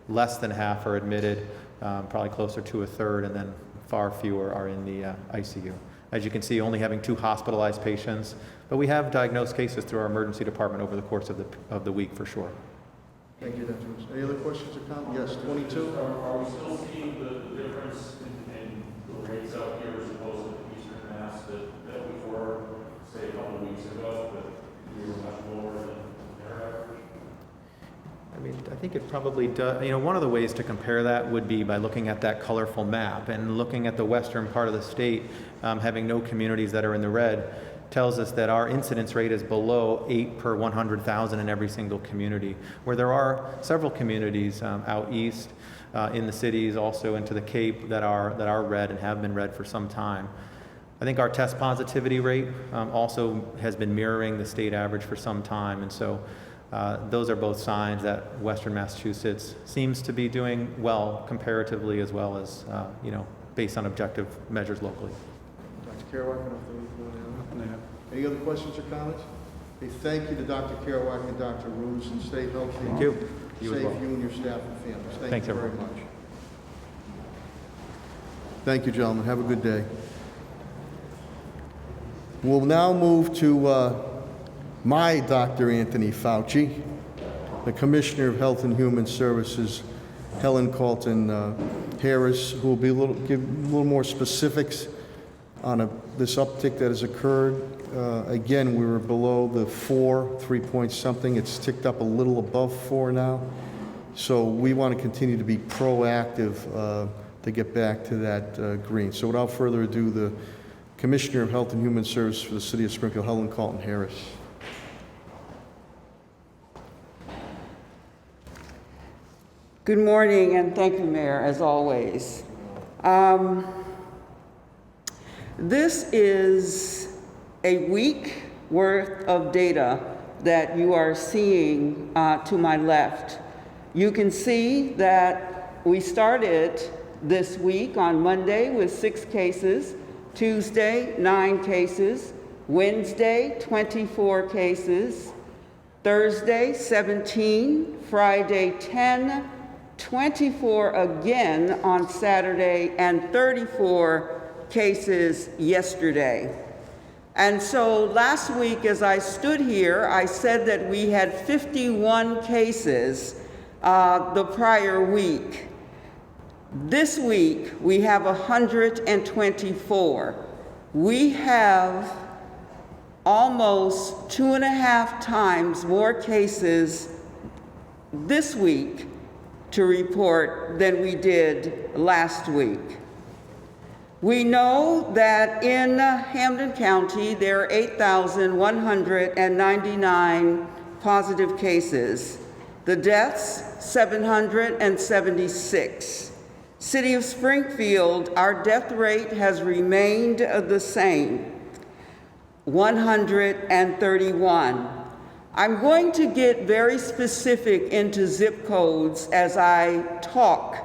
C: less than half are admitted, probably closer to a third, and then far fewer are in the ICU. As you can see, only having 2 hospitalized patients, but we have diagnosed cases through our emergency department over the course of the week for sure.
A: Thank you, Dr. Russo. Any other questions or comments? Yes, 22.
F: Are we still seeing the difference in the rates out here as opposed to the Eastern Mass that we were, say, a couple of weeks ago, but we were much lower than their average?
C: I mean, I think it probably does. One of the ways to compare that would be by looking at that colorful map and looking at the western part of the state, having no communities that are in the red, tells us that our incidence rate is below 8 per 100,000 in every single community, where there are several communities out east in the cities, also into the Cape, that are red and have been red for some time. I think our test positivity rate also has been mirroring the state average for some time, and so those are both signs that Western Massachusetts seems to be doing well comparatively, as well as based on objective measures locally.
A: Dr. Kerouac, I don't know if you want to add. Any other questions or comments? Hey, thank you to Dr. Kerouac and Dr. Ruse, and stay healthy.
C: Thank you. You as
A: Safe,
C: well.
A: you and your staff and families.
C: Thanks,
A: you very
C: everyone.
A: much. Thank you, gentlemen. Have a good day. We'll now move to my Dr. Anthony Fauci, the Commissioner of Health and Human Services, Helen Colton Harris, who will give a little more specifics on this uptick that has occurred. Again, we were below the 3 point something. It's ticked up a little above 4 now. So we want to continue to be proactive to get back to that green. So without further ado, the Commissioner of Health and Human Services for the City of Springfield, Helen Colton Harris.
H: Good morning, and thank you, Mayor, as always. This is a week worth of data that you are seeing to my left. You can see that we started this week on Monday with 6 cases, Tuesday, 9 cases, Wednesday, 24 cases, Thursday, 17, Friday, 10, 24 again on Saturday, and 34 cases yesterday. And so last week, as I stood here, I said that we had 51 cases the prior week. This week, we have 124. We have almost 2.5 times more cases this week to report than we did last week. We know that in Hampden County, there are 8,199 positive cases. The deaths, 776. City of Springfield, our death rate has remained the same, 131. I'm going to get very specific into zip codes as I talk.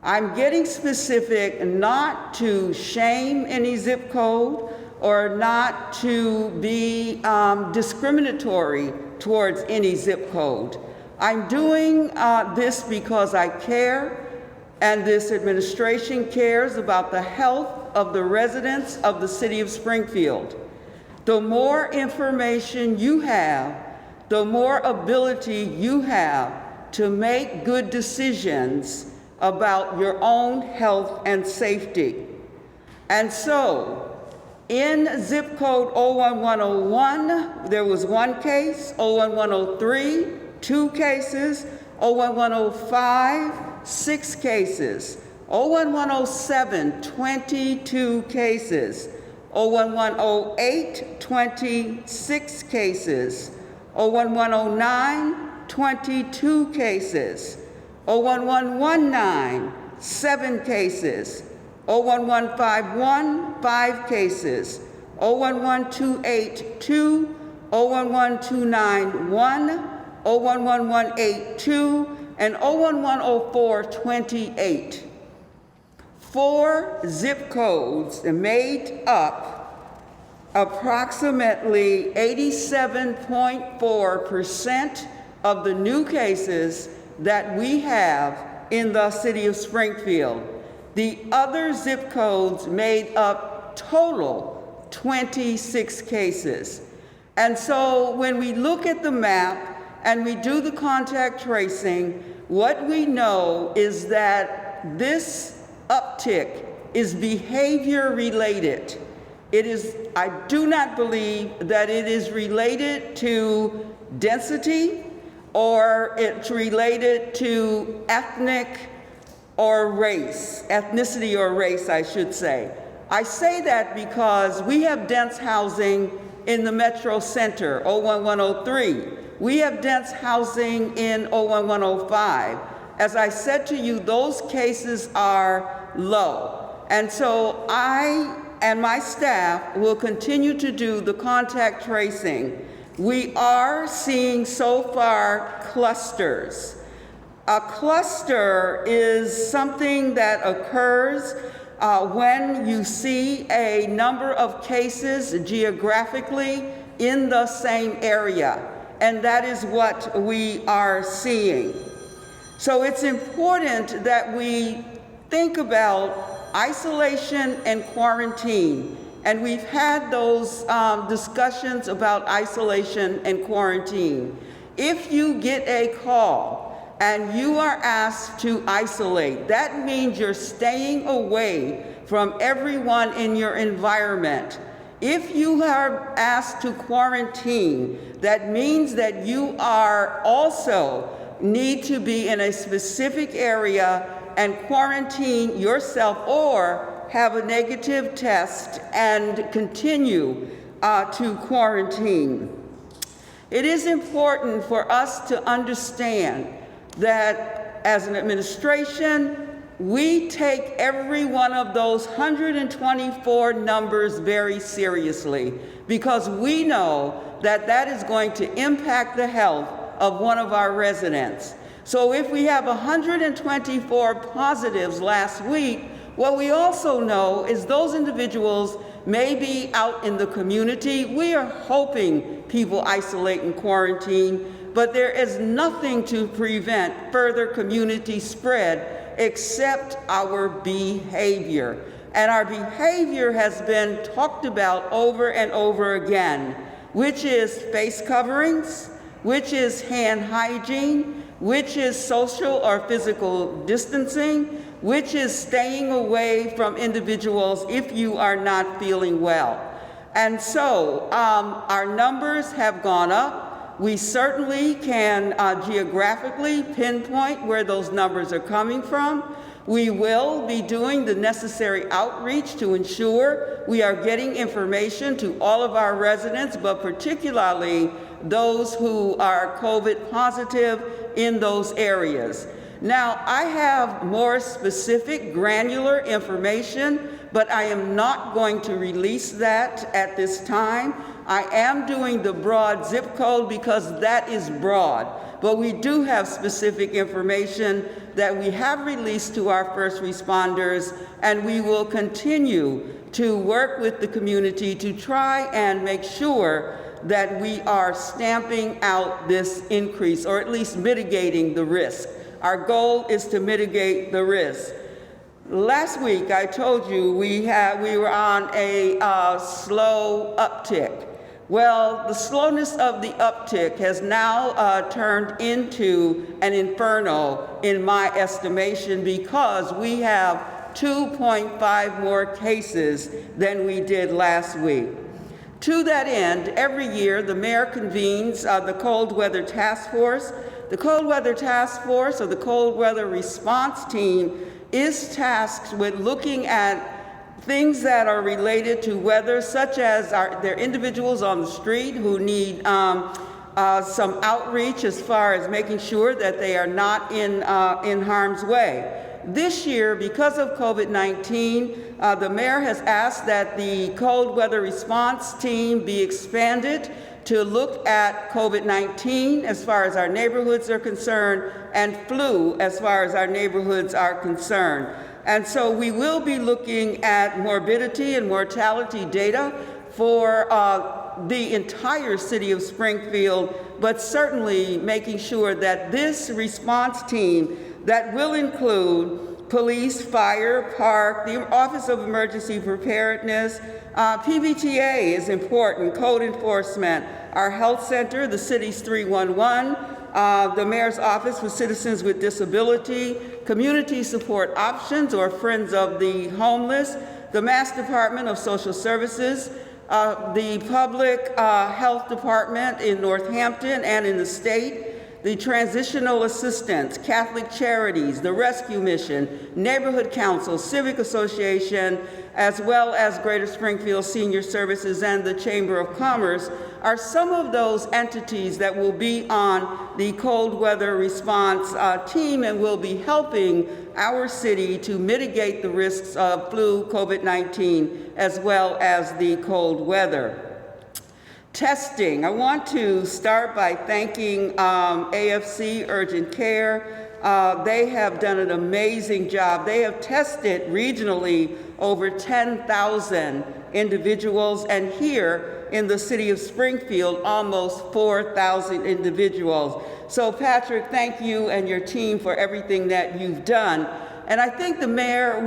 H: I'm getting specific not to shame any zip code or not to be discriminatory towards any zip code. I'm doing this because I care, and this administration cares about the health of the residents of the city of Springfield. The more information you have, the more ability you have to make good decisions about your own health and safety. And so, in zip code 01101, there was 1 case, 01103, 2 cases, 01105, 6 cases, 01107, 22 cases, 01108, 26 cases, 01109, 22 cases, 01119, 7 cases, 01151, 5 cases, 01128, 2, 01129, 01182, and 01104, 28. 4 zip codes made up approximately 87.4% of the new cases that we have in the city of Springfield. The other zip codes made up total 26 cases. And so when we look at the map and we do the contact tracing, what we know is that this uptick is behavior related. I do not believe that it is related to density or it's related to ethnicity or race, I should say. I say that because we have dense housing in the Metro Center, 01103. We have dense housing in 01105. As I said to you, those cases are low. And so I and my staff will continue to do the contact tracing. We are seeing so far clusters. A cluster is something that occurs when you see a number of cases geographically in the same area, and that is what we are seeing. So it's important that we think about isolation and quarantine, and we've had those discussions about isolation and quarantine. If you get a call and you are asked to isolate, that means you're staying away from everyone in your environment. If you are asked to quarantine, that means that you are also need to be in a specific area and quarantine yourself or have a negative test and continue to quarantine. It is important for us to understand that as an administration, we take every one of those 124 numbers very seriously because we know that that is going to impact the health of one of our residents. So if we have 124 positives last week, What we also know is those individuals may be out in the community. We are hoping people isolate and quarantine, but there is nothing to prevent further community spread except our behavior. And our behavior has been talked about over and over again, which is face coverings, which is hand hygiene, which is social or physical distancing, which is staying away from individuals if you are not feeling well. And so our numbers have gone up. We certainly can geographically pinpoint where those numbers are coming from. We will be doing the necessary outreach to ensure we are getting information to all of our residents, but particularly those who are COVID positive in those areas. Now, I have more specific, granular information, but I am not going to release that at this time. I am doing the broad zip code because that is broad, but we do have specific information that we have released to our first responders, and we will continue to work with the community to try and make sure that we are stamping out this increase, or at least mitigating the risk. Our goal is to mitigate the risk. Last week, I told you we were on a slow uptick. Well, the slowness of the uptick has now turned into an inferno in my estimation, because we have 2.5 more cases than we did last week. To that end, every year the mayor convenes the Cold Weather Task Force. The Cold Weather Task Force, or the Cold Weather Response Team, is tasked with looking at things that are related to weather, such as there are individuals on the street who need some outreach as far as making sure that they are not in harm's way. This year, because of COVID-19, the mayor has asked that the Cold Weather Response Team be expanded to look at COVID-19 as far as our neighborhoods are concerned, and flu as far as our neighborhoods are concerned. And so we will be looking at morbidity and mortality data for the entire city of Springfield, but certainly making sure that this response team that will include police, fire, park, the Office of Emergency Preparedness, PVTA is important, code enforcement, our health center, the city's 311, the Mayor's Office for Citizens with Disability, Community Support Options, or Friends of the Homeless, the Mass Department of Social Services, the Public Health Department in Northampton and in the state, the Transitional Assistance, Catholic Charities, the Rescue Mission, Neighborhood Council, Civic Association, as well as Greater Springfield Senior Services and the Chamber of Commerce are some of those entities that will be on the cold weather response team and will be helping our city to mitigate the risks of flu, COVID-19, as well as the cold weather. Testing. I want to start by thanking AFC Urgent Care. They have done an amazing job. They have tested regionally over 10,000 individuals, and here in the city of Springfield, almost 4,000 individuals. So Patrick, thank you and your team for everything that you've done. And I think the mayor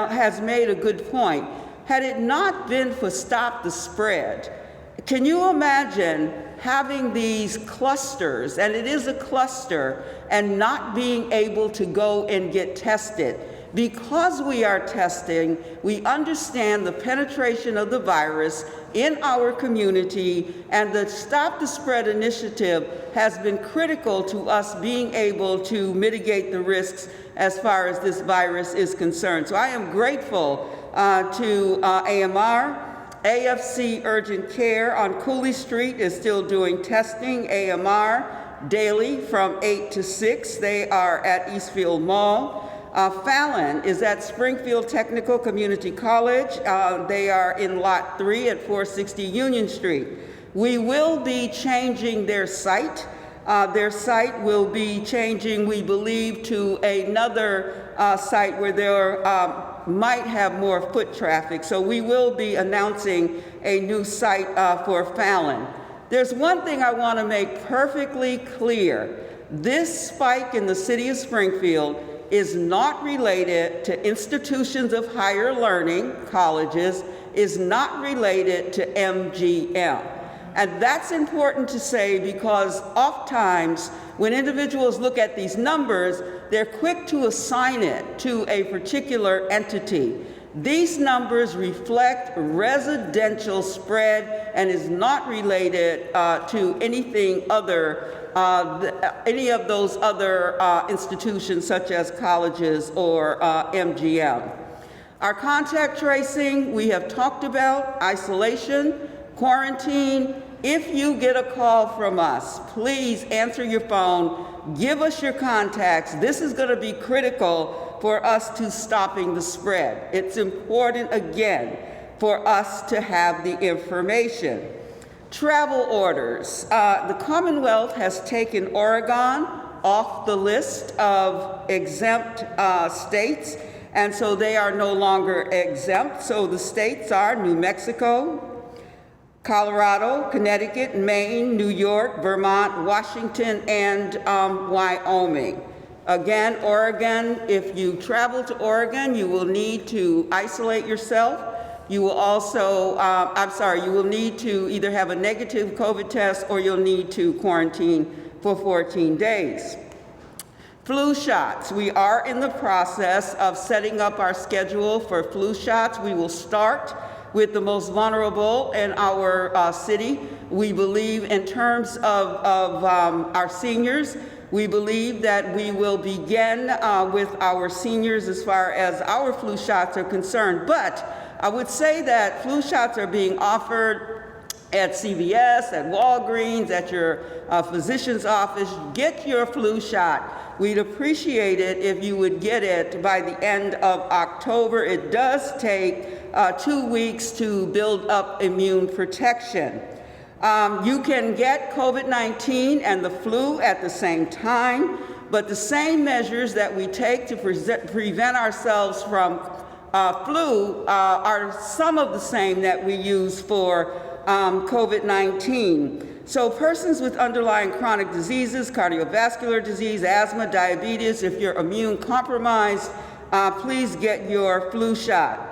H: has made a good point. Had it not been for Stop the Spread, can you imagine having these clusters, and it is a cluster, and not being able to go and get tested? Because we are testing, we understand the penetration of the virus in our community, and the Stop the Spread initiative has been critical to us being able to mitigate the risks as far as this virus is concerned. So I am grateful to AMR. AFC Urgent Care on Cooley Street is still doing testing, AMR, daily from 8 to 6. They are at Eastfield Mall. Fallon is at Springfield Technical Community College. They are in Lot 3 at 460 Union Street. We will be changing their site. Their site will be changing, we believe, to another site where they're might have more foot traffic. So we will be announcing a new site for Fallon. There's one thing I want to make perfectly clear. This spike in the city of Springfield is not related to institutions of higher learning, colleges, is not related to MGM. And that's important to say because oftentimes when individuals look at these numbers, they're quick to assign it to a particular entity. These numbers reflect residential spread and is not related to anything other, any of those other institutions such as colleges or MGM. Our contact tracing, we have talked about, isolation, quarantine. If you get a call from us, please answer your phone, give us your contacts. This is going to be critical for us to stopping the spread. It's important, again, for us to have the information. Travel orders. The Commonwealth has taken Oregon off the list of exempt states, and so they are no longer exempt. So the states are New Mexico, Colorado, Connecticut, Maine, New York, Vermont, Washington, and Wyoming. Again, Oregon, if you travel to Oregon, you will need to isolate yourself. You will also, you will need to either have a negative COVID test or you'll need to quarantine for 14 days. Flu shots. We are in the process of setting up our schedule for flu shots. We will start with the most vulnerable in our city. We believe in terms of our seniors, we believe that we will begin with our seniors as far as our flu shots are concerned. But I would say that flu shots are being offered at CVS, at Walgreens, at your physician's office. Get your flu shot. We'd appreciate it if you would get it by the end of October. It does take 2 weeks to build up immune protection. You can get COVID-19 and the flu at the same time, but the same measures that we take to prevent ourselves from flu are some of the same that we use for COVID-19. So persons with underlying chronic diseases, cardiovascular disease, asthma, diabetes, if you're immune compromised, please get your flu shot.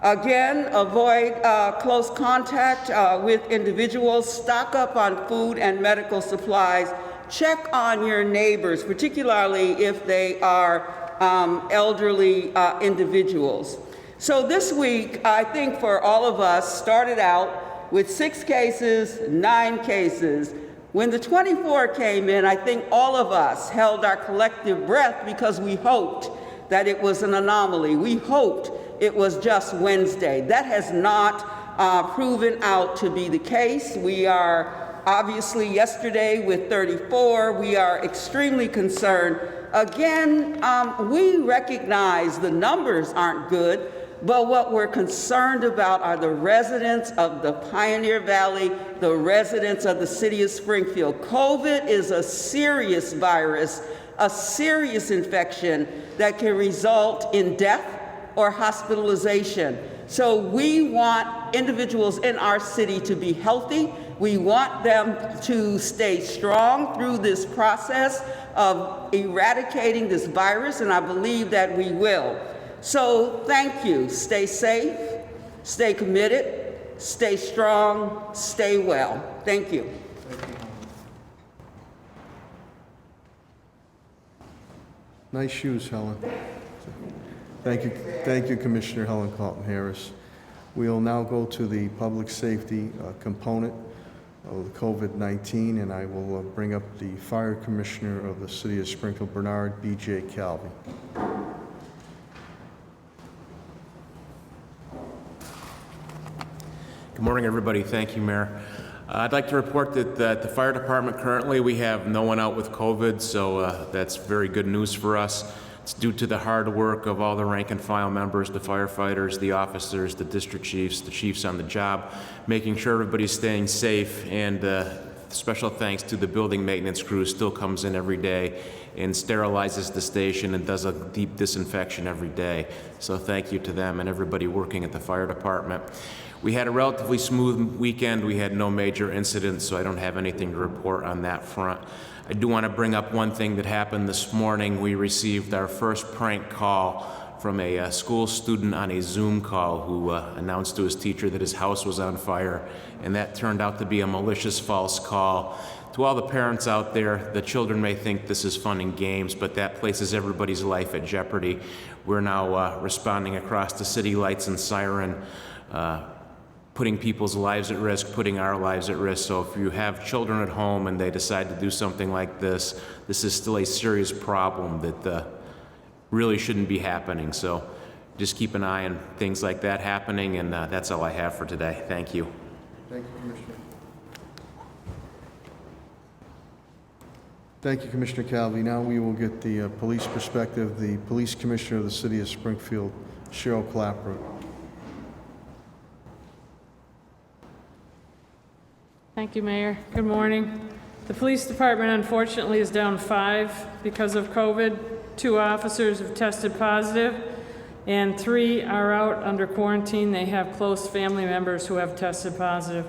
H: Again, avoid close contact with individuals, stock up on food and medical supplies, check on your neighbors, particularly if they are elderly individuals. So this week, I think for all of us, started out with 6 cases, 9 cases. When the 24 came in, I think all of us held our collective breath because we hoped that it was an anomaly. We hoped it was just Wednesday. That has not proven out to be the case. We are obviously yesterday with 34. We are extremely concerned. Again, we recognize the numbers aren't good, but what we're concerned about are the residents of the Pioneer Valley, the residents of the city of Springfield. COVID is a serious virus, a serious infection that can result in death or hospitalization. So we want individuals in our city to be healthy. We want them to stay strong through this process of eradicating this virus, and I believe that we will. So thank you. Stay safe, stay committed, stay strong, stay well. Thank you.
A: Nice shoes, Helen. Thank you, Commissioner Helen Colton Harris. We'll now go to the public safety component of the COVID-19, and I will bring up the Fire Commissioner of the City of Springfield, Bernard B.J. Calvi.
I: Good morning, everybody. Thank you, Mayor. I'd like to report that the fire department currently, we have no one out with COVID, so that's very good news for us. It's due to the hard work of all the rank and file members, the firefighters, the officers, the district chiefs, the chiefs on the job, making sure everybody's staying safe and special thanks to the building maintenance crew who still comes in every day and sterilizes the station and does a deep disinfection every day. So thank you to them and everybody working at the fire department. We had a relatively smooth weekend. We had no major incidents, so I don't have anything to report on that front. I do want to bring up one thing that happened this morning. We received our first prank call from a school student on a Zoom call who announced to his teacher that his house was on fire, and that turned out to be a malicious false call. To all the parents out there, the children may think this is fun and games, but that places everybody's life at jeopardy. We're now responding across the city, lights and siren, putting people's lives at risk, putting our lives at risk. So if you have children at home and they decide to do something like this, this is still a serious problem that really shouldn't be happening. So just keep an eye on things like that happening, and that's all I have for today. Thank you.
A: Thank you, Commissioner. Thank you, Commissioner Calvi. Now we will get the police perspective. The Police Commissioner of the City of Springfield, Cheryl Clapper.
J: Thank you, Mayor. Good morning. The police department unfortunately is down 5 because of COVID. 2 officers have tested positive, and 3 are out under quarantine. They have close family members who have tested positive.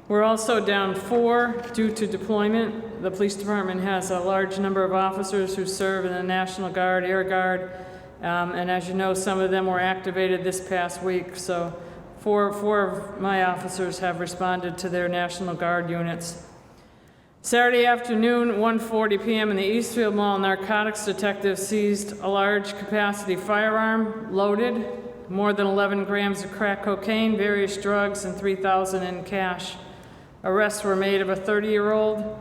J: We're also down 4 due to deployment. The police department has a large number of officers who serve in the National Guard, Air Guard, and as you know, some of them were activated this past week. So 4 of my officers have responded to their National Guard units. Saturday afternoon, 1:40 p.m. in the Eastfield Mall, narcotics detectives seized a large capacity firearm loaded, more than 11 grams of crack cocaine, various drugs, and $3,000 in cash. Arrests were made of a 30-year-old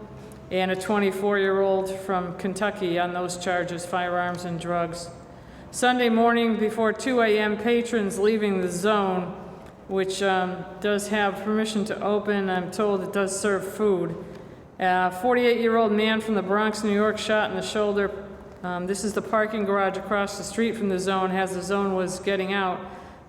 J: and a 24-year-old from Kentucky on those charges, firearms and drugs. Sunday morning before 2 a.m., patrons leaving the zone, which does have permission to open, I'm told it does serve food. A 48-year-old man from the Bronx, New York, shot in the shoulder. This is the parking garage across the street from the zone. As the zone was getting out,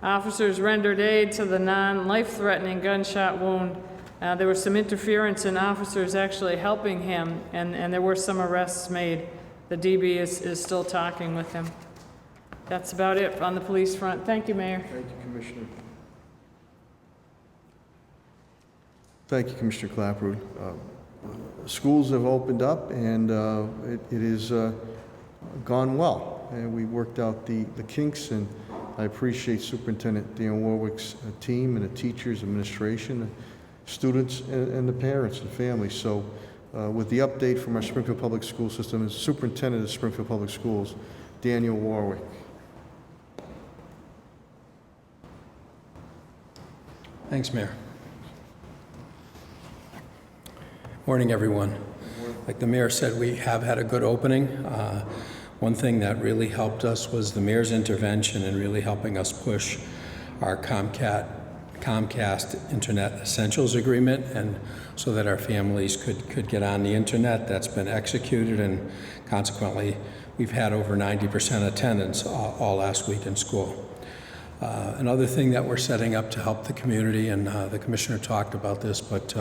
J: officers rendered aid to the non-life-threatening gunshot wound. There was some interference in officers actually helping him, and there were some arrests made. The DB is still talking with him. That's about it on the police front. Thank you, Mayor.
A: Thank you, Commissioner. Thank you, Commissioner Clapper. Schools have opened up, and it is gone well. And we worked out the kinks, and I appreciate Superintendent Dan Warwick's team and the teachers, administration, the students, and the parents and families. So with the update from our Springfield Public School System, is Superintendent of Springfield Public Schools, Daniel Warwick.
K: Thanks, Mayor. Morning, everyone. Like the mayor said, we have had a good opening. One thing that really helped us was the mayor's intervention in really helping us push our Comcast Internet Essentials Agreement, and so that our families could get on the internet. That's been executed, and consequently, we've had over 90% attendance all last week in school. Another thing that we're setting up to help the community, and the commissioner talked about this, but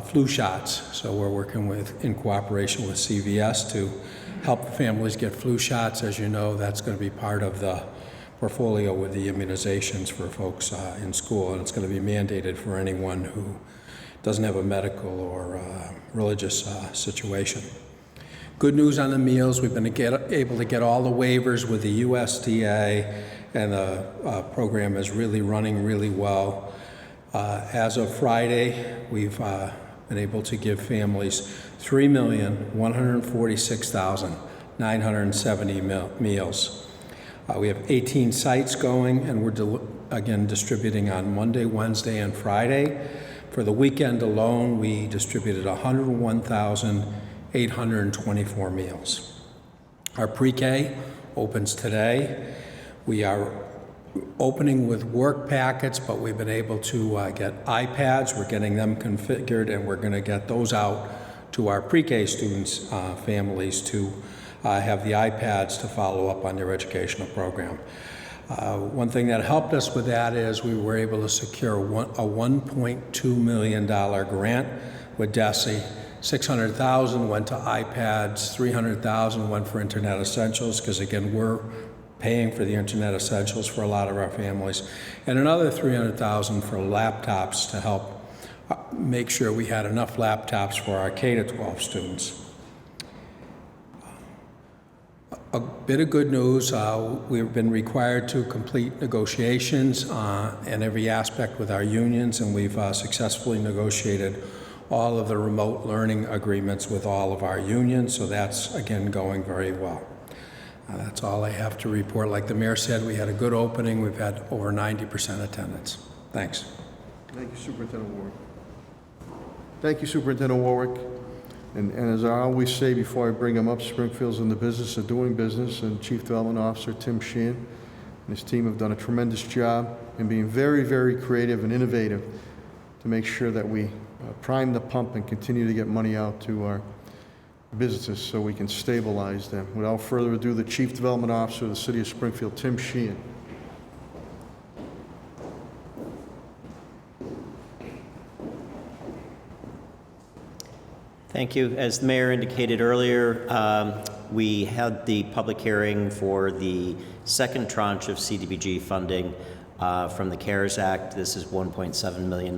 K: flu shots. So we're working in cooperation with CVS to help families get flu shots. As you know, that's going to be part of the portfolio with the immunizations for folks in school, and it's going to be mandated for anyone who doesn't have a medical or religious situation. Good news on the meals. We've been able to get all the waivers with the USDA, and the program is really running really well. As of Friday, we've been able to give families 3,146,970 meals. We have 18 sites going, and we're again distributing on Monday, Wednesday, and Friday. For the weekend alone, we distributed 101,824 meals. Our pre-K opens today. We are opening with work packets, but we've been able to get iPads. We're getting them configured, and we're going to get those out to our pre-K students' families to have the iPads to follow up on their educational program. One thing that helped us with that is we were able to secure a $1.2 million grant with DESE. $600,000 went to iPads, $300,000 went for Internet Essentials, because again, we're paying for the Internet Essentials for a lot of our families, and another $300,000 for laptops to help make sure we had enough laptops for our K-12 students. A bit of good news, we've been required to complete negotiations in every aspect with our unions, and we've successfully negotiated all of the remote learning agreements with all of our unions, so that's, again, going very well. That's all I have to report. Like the mayor said, we had a good opening. We've had over 90% attendance. Thanks.
A: Thank you, Superintendent Warwick. Thank you, Superintendent Warwick. And as I always say before I bring him up, Springfield's in the business of doing business, and Chief Development Officer Tim Sheehan and his team have done a tremendous job in being very, very creative and innovative to make sure that we prime the pump and continue to get money out to our businesses so we can stabilize them. Without further ado, the Chief Development Officer of the City of Springfield, Tim Sheehan.
L: Thank you. As the mayor indicated earlier, we had the public hearing for the second tranche of CDBG funding from the CARES Act. This is $1.7 million.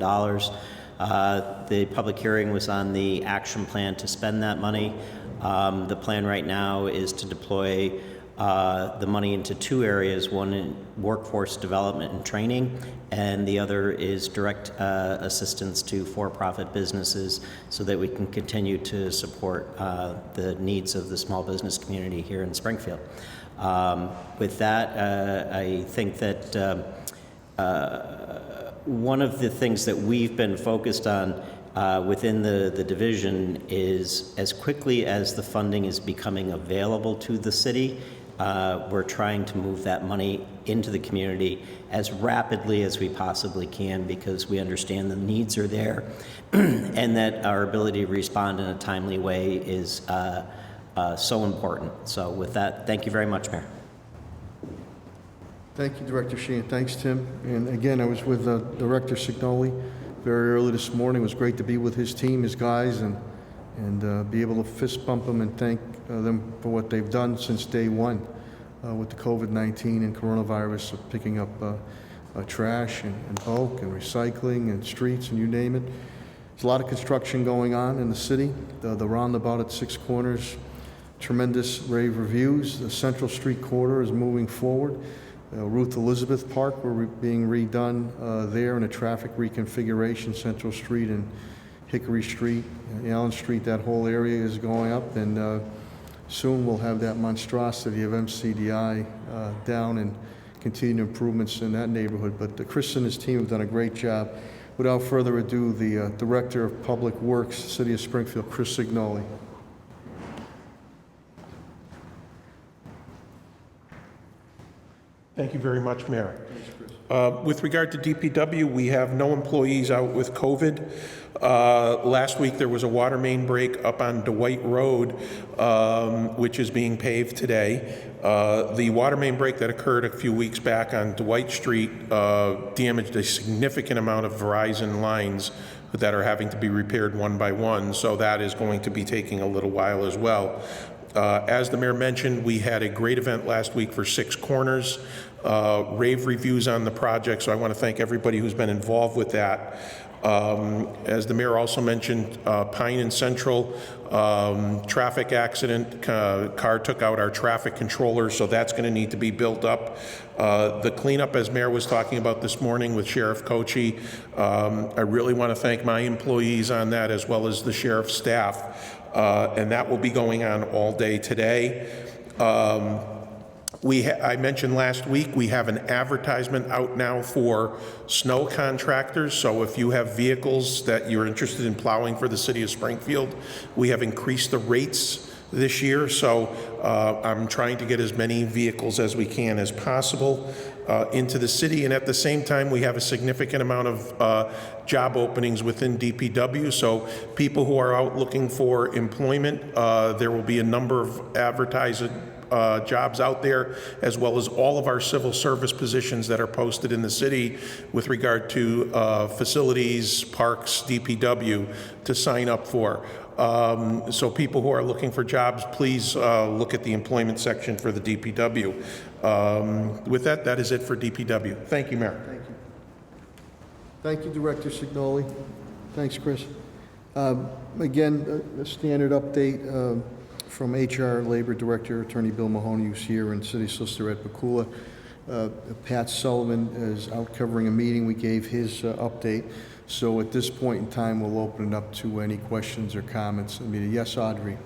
L: The public hearing was on the action plan to spend that money. The plan right now is to deploy the money into two areas, one in workforce development and training, and the other is direct assistance to for-profit businesses so that we can continue to support the needs of the small business community here in Springfield. With that, I think that one of the things that we've been focused on within the division is, as quickly as the funding is becoming available to the city, we're trying to move that money into the community as rapidly as we possibly can, because we understand the needs are there and that our ability to respond in a timely way is so important. So with that, thank you very much, Mayor.
A: Thank you, Director Sheehan. Thanks, Tim. And again, I was with Director Signoli very early this morning. It was great to be with his team, his guys, and be able to fist bump them and thank them for what they've done since day one with the COVID-19 and coronavirus, of picking up trash and bulk and recycling and streets and you name it. There's a lot of construction going on in the city. The roundabout at Six Corners, tremendous rave reviews. The Central Street corridor is moving forward. Ruth Elizabeth Park, we're being redone there, in a traffic reconfiguration. Central Street and Hickory Street, Allen Street, that whole area is going up, and soon we'll have that monstrosity of MCDI down and continued improvements in that neighborhood. But Chris and his team have done a great job. Without further ado, the Director of Public Works, City of Springfield, Chris Signoli.
M: Thank you very much, Mayor. With regard to DPW, we have no employees out with COVID. Last week there was a water main break up on Dwight Road, which is being paved today. The water main break that occurred a few weeks back on Dwight Street damaged a significant amount of Verizon lines that are having to be repaired one by one, so that is going to be taking a little while as well. As the mayor mentioned, we had a great event last week for Six Corners, rave reviews on the project, so I want to thank everybody who's been involved with that. As the mayor also mentioned, Pine and Central, traffic accident, car took out our traffic controller, so that's going to need to be built up. The cleanup, as Mayor was talking about this morning with Sheriff Kochi, I really want to thank my employees on that, as well as the sheriff's staff, and that will be going on all day today. I mentioned last week we have an advertisement out now for snow contractors, so if you have vehicles that you're interested in plowing for the city of Springfield, we have increased the rates this year, so I'm trying to get as many vehicles as we can as possible into the city, and at the same time we have a significant amount of job openings within DPW, so people who are out looking for employment, there will be a number of jobs out there, as well as all of our civil service positions that are posted in the city with regard to facilities, parks, DPW, to sign up for. So people who are looking for jobs, please look at the employment section for the DPW. With that, that is it for DPW. Thank you, Mayor.
A: Thank you. Thank you, Director Signoli. Thanks, Chris. Again, a standard update from HR Labor Director, Attorney Bill Mahoney, who's here, and City Solicitor Ed Pakula. Pat Sullivan is out covering a meeting. We gave his update. So at this point in time, we'll open it up to any questions or comments. Yes, Audrey?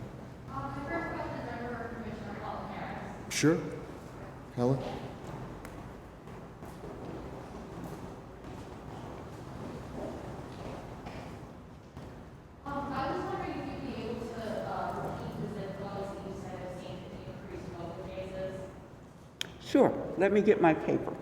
G: My first question is under Commissioner Colton.
A: Sure. Helen?
G: I was wondering if you'd be able to repeat the zip codes that you said have seen the increase in COVID cases.
H: Sure, let me get my paper.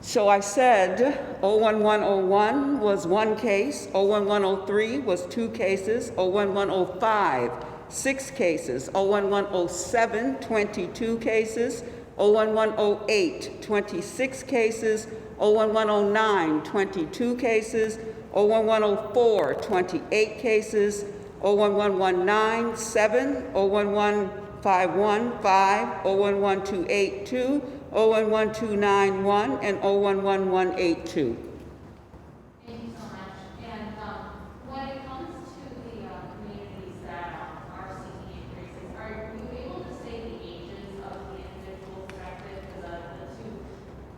H: So I said 01101 was 1 case, 01103 was 2 cases, 01105, 6 cases, 01107, 22 cases, 01108, 26 cases, 01109, 22 cases, 01104, 28 cases, 01119, 7, 01151, 5, 01128, 2, 011291 and 011182.
G: Thank you so much. And when it comes to the communities that are seeking increases, are you able to say the ages of the individuals affected? Because the 2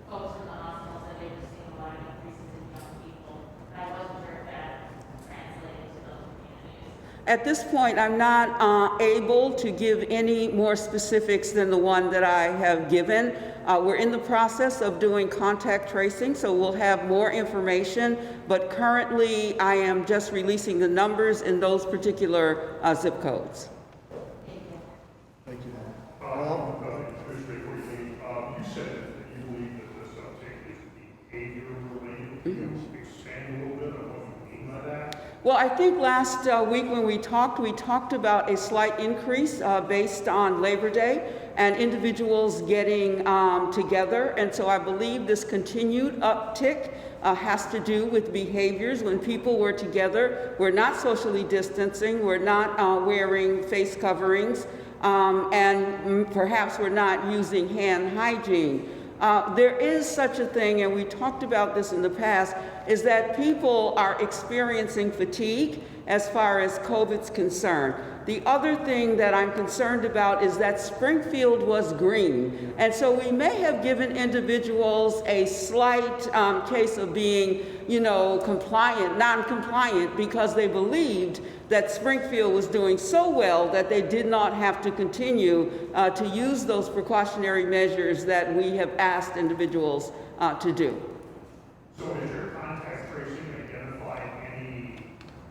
G: folks from the hospital said they were seeing a lot of increases in young people. I wasn't sure if that translated to those communities.
H: At this point, I'm not able to give any more specifics than the one that I have given. We're in the process of doing contact tracing, so we'll have more information, but currently I am just releasing the numbers in those particular zip codes.
A: Thank you.
E: Commissioner, you said that you believe that this uptake is behavior related. Can you expand a little bit on what you mean by that?
H: Well, I think last week when we talked about a slight increase based on Labor Day and individuals getting together. And so I believe this continued uptick has to do with behaviors. When people were together, we're not socially distancing, we're not wearing face coverings, and perhaps we're not using hand hygiene. There is such a thing, and we talked about this in the past, is that people are experiencing fatigue as far as COVID's concerned. The other thing that I'm concerned about is that Springfield was green, and so we may have given individuals a slight case of being, compliant, non-compliant, because they believed that Springfield was doing so well that they did not have to continue to use those precautionary measures that we have asked individuals to do.
E: So is your contact tracing identifying any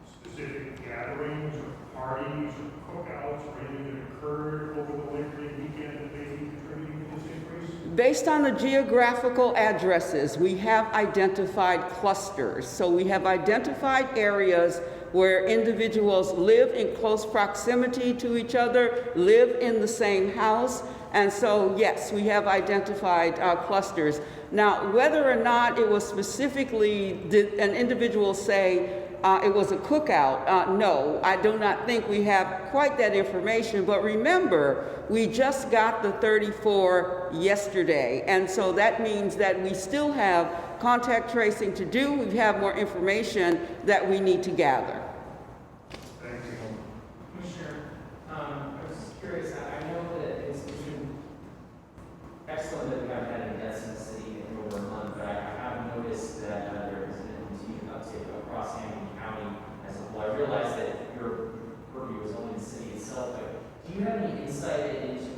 E: specific gatherings or parties or cookouts or anything that occurred over the Labor Day weekend that may be contributing to this increase?
H: Based on the geographical addresses, we have identified clusters. So we have identified areas where individuals live in close proximity to each other, live in the same house, and so yes, we have identified clusters. Now, whether or not it was specifically, did an individual say it was a cookout, no, I do not think we have quite that information, but remember, we just got the 34 yesterday, and so that means that we still have contact tracing to do. We have more information that we need to gather.
E: Thank you.
D: Commissioner, I was just curious, I know that it's been excellent that we haven't had any deaths in the city in over a month, but I have noticed that there has been a continued uptick across Hamilton County as a whole. I realize that your purview is only the city itself, but do you have any insight into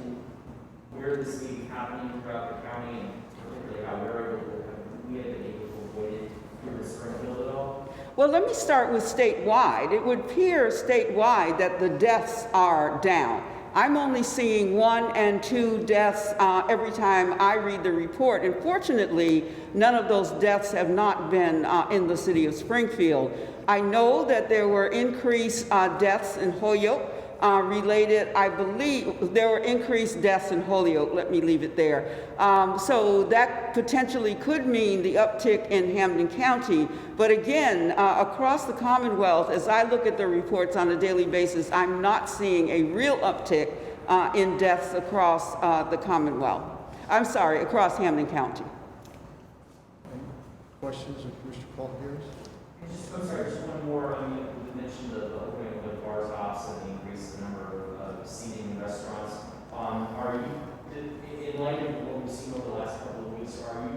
D: where this may be happening throughout the county, and particularly how we have been able to avoid it here in Springfield at all?
H: Well, let me start with statewide. It would appear statewide that the deaths are down. I'm only seeing 1 and 2 deaths every time I read the report. And fortunately, none of those deaths have not been in the city of Springfield. I know that there were increased deaths in Holyoke related, I believe, there were increased deaths in Holyoke, let me leave it there. So that potentially could mean the uptick in Hampden County. But again, across the Commonwealth, as I look at the reports on a daily basis, I'm not seeing a real uptick in deaths across the Commonwealth. I'm sorry, across Hampden County.
A: Questions of Mr. Colton Harris?
D: I'm sorry, just one more. I mean, you mentioned the opening of the bar tops and the increase in the number of seating in restaurants. Are you, in light of what we've seen over the last couple of weeks, are you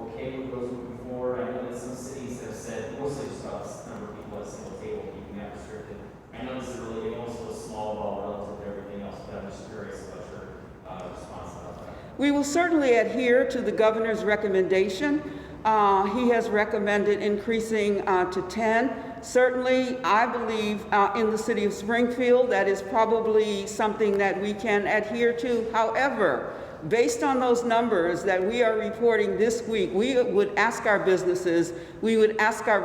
D: okay with those moving forward? I know that some cities have said, mostly just about the number of people at a single table, keeping that restricted. I know this is really also a small ball relative to everything else, but I'm just curious about your response about that.
H: We will certainly adhere to the governor's recommendation. He has recommended increasing to 10. Certainly, I believe in the city of Springfield, that is probably something that we can adhere to. However, based on those numbers that we are reporting this week, we would ask our businesses, we would ask our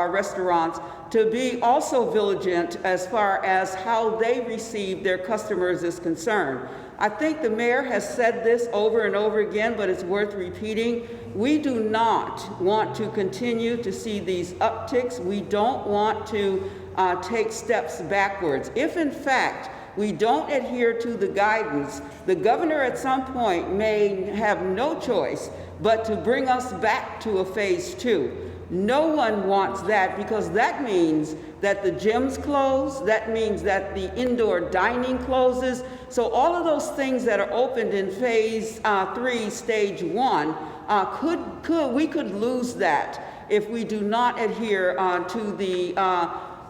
H: restaurants to be also vigilant as far as how they receive their customers is concerned. I think the mayor has said this over and over again, but it's worth repeating. We do not want to continue to see these upticks. We don't want to take steps backwards. If in fact we don't adhere to the guidance, the governor at some point may have no choice but to bring us back to a phase 2. No one wants that, because that means that the gyms close, that means that the indoor dining closes. So all of those things that are opened in phase 3, stage 1, we could lose that if we do not adhere to the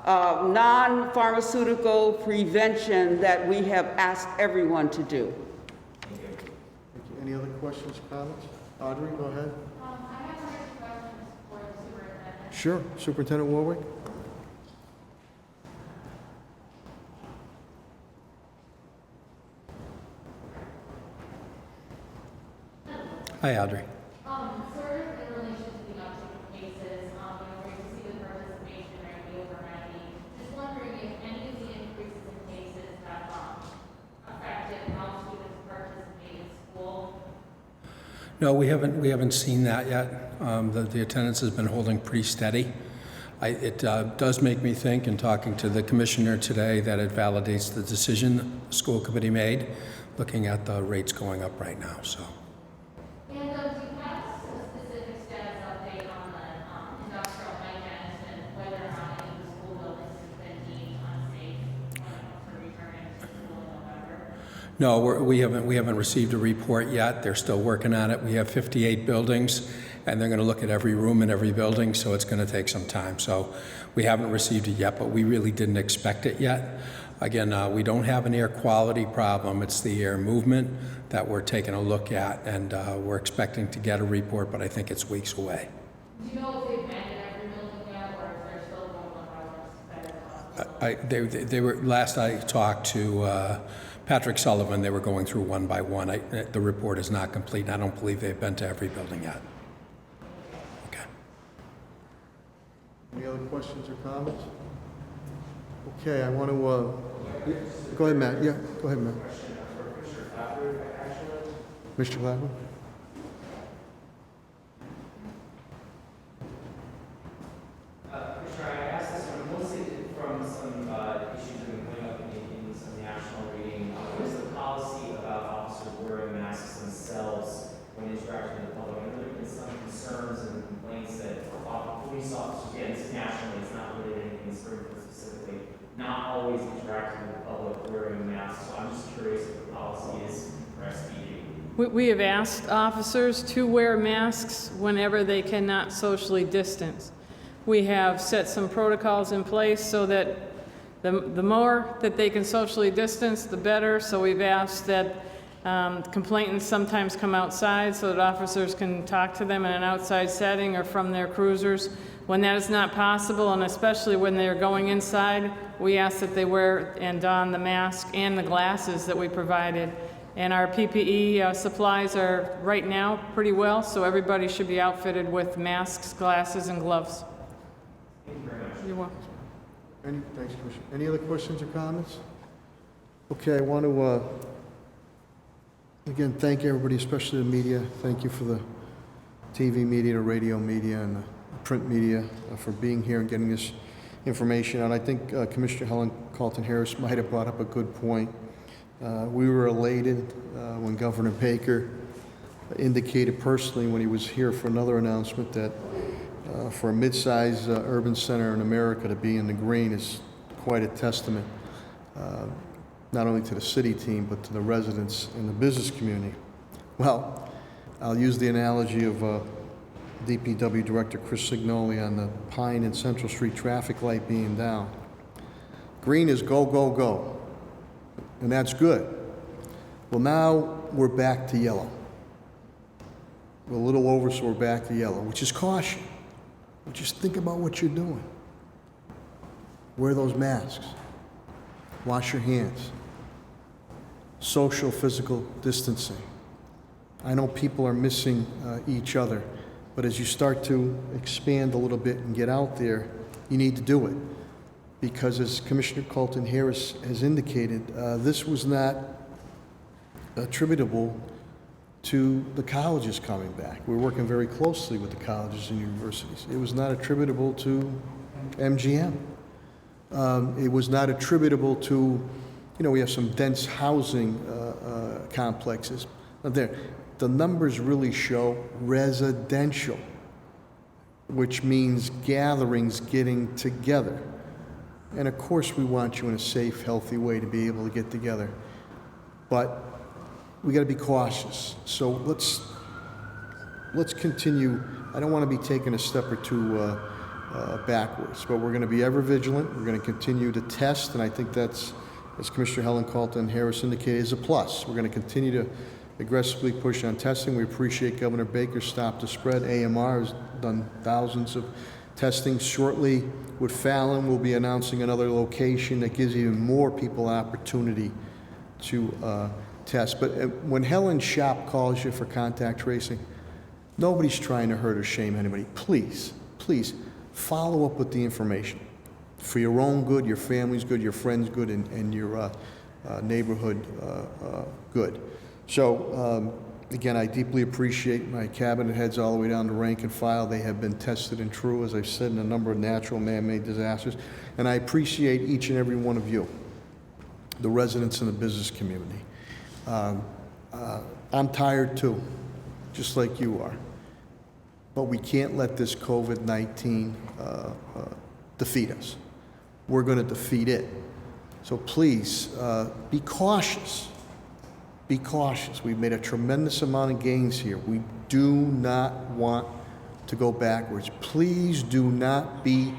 H: non-pharmaceutical prevention that we have asked everyone to do.
A: Thank you. Any other questions, comments? Audrey, go ahead.
G: I have some questions for the superintendent.
A: Sure, Superintendent Warwick.
K: Hi, Audrey.
G: Sort of in relation to the uptick in cases, great to see the participation rate over 90. Just wondering if any of the increases in cases have affected how students participate in school.
K: No, we haven't seen that yet. The attendance has been holding pretty steady. It does make me think, in talking to the commissioner today, that it validates the decision the school committee made, looking at the rates going up right now. So.
G: And do you have a specific status update on the industrial hygienist and whether or not any of the school buildings have been deemed unsafe for returning to school in November?
K: No, we haven't received a report yet. They're still working on it. We have 58 buildings, and they're going to look at every room in every building, so it's going to take some time. So we haven't received it yet, but we really didn't expect it yet. Again, we don't have an air quality problem. It's the air movement that we're taking a look at, and we're expecting to get a report, but I think it's weeks away.
G: Do you know if they've been in every building yet, or if they're still going on
K: They were, last I talked to Patrick Sullivan, they were going through one by one. The report is not complete, and I don't believe they've been to every building yet. Okay.
A: Any other questions or comments? Okay, I want to, go ahead, Matt. Yeah, go ahead, Matt. Mr. Gladwin?
D: Commissioner, I asked this one mostly from some issues that have been coming up in some national reading. What is the policy about officers wearing masks themselves when interacting with the public? I know there have been some concerns and complaints that police officers, again, this is nationally, it's not really anything in Springfield specifically, not always interacting with the public wearing masks. So I'm just curious what the policy is for SPD.
J: We have asked officers to wear masks whenever they cannot socially distance. We have set some protocols in place so that the more that they can socially distance, the better. So we've asked that complainants sometimes come outside so that officers can talk to them in an outside setting or from their cruisers. When that is not possible, and especially when they're going inside, we ask that they wear and don the mask and the glasses that we provided. And our PPE supplies are right now pretty well, so everybody should be outfitted with masks, glasses, and gloves.
D: Thank you very much.
J: You're welcome.
A: Thanks, Commissioner. Any other questions or comments? Okay, I want to, again, thank everybody, especially the media. Thank you for the TV media, the radio media, and the print media for being here and getting this information out. I think Commissioner Helen Colton Harris might have brought up a good point. We were elated when Governor Baker indicated personally when he was here for another announcement that for a mid-sized urban center in America to be in the green is quite a testament, not only to the city team, but to the residents and the business community. Well, I'll use the analogy of DPW Director Chris Signoli on the Pine and Central Street traffic light being down. Green is go, go, go. And that's good. Well, now we're back to yellow. We're a little over, so we're back to yellow, which is caution. But just think about what you're doing. Wear those masks. Wash your hands. Social, physical distancing. I know people are missing each other, but as you start to expand a little bit and get out there, you need to do it. Because as Commissioner Colton Harris has indicated, this was not attributable to the colleges coming back. We're working very closely with the colleges and universities. It was not attributable to MGM. It was not attributable to, we have some dense housing complexes. The numbers really show residential, which means gatherings getting together. And of course, we want you in a safe, healthy way to be able to get together. But we got to be cautious. So let's continue. I don't want to be taking a step or two backwards, but we're going to be ever vigilant. We're going to continue to test, and I think that's, as Commissioner Helen Colton Harris indicated, is a plus. We're going to continue to aggressively push on testing. We appreciate Governor Baker's Stop the Spread. AMR has done thousands of testing. Shortly with Fallon, we'll be announcing another location that gives even more people opportunity to test. But when Helen Shop calls you for contact tracing, nobody's trying to hurt or shame anybody. Please, please follow up with the information for your own good, your family's good, your friends' good, and your neighborhood good. So, again, I deeply appreciate my cabinet heads all the way down to rank and file. They have been tested and true, as I've said, in a number of natural man-made disasters. And I appreciate each and every one of you, the residents in the business community. I'm tired too, just like you are. But we can't let this COVID-19 defeat us. We're going to defeat it. So please, be cautious. Be cautious. We've made a tremendous amount of gains here. We do not want to go backwards. Please do not be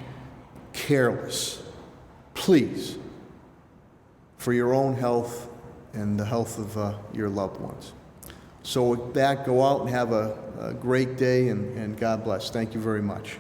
A: careless. Please, for your own health and the health of your loved ones. So with that, go out and have a great day, and God bless. Thank you very much.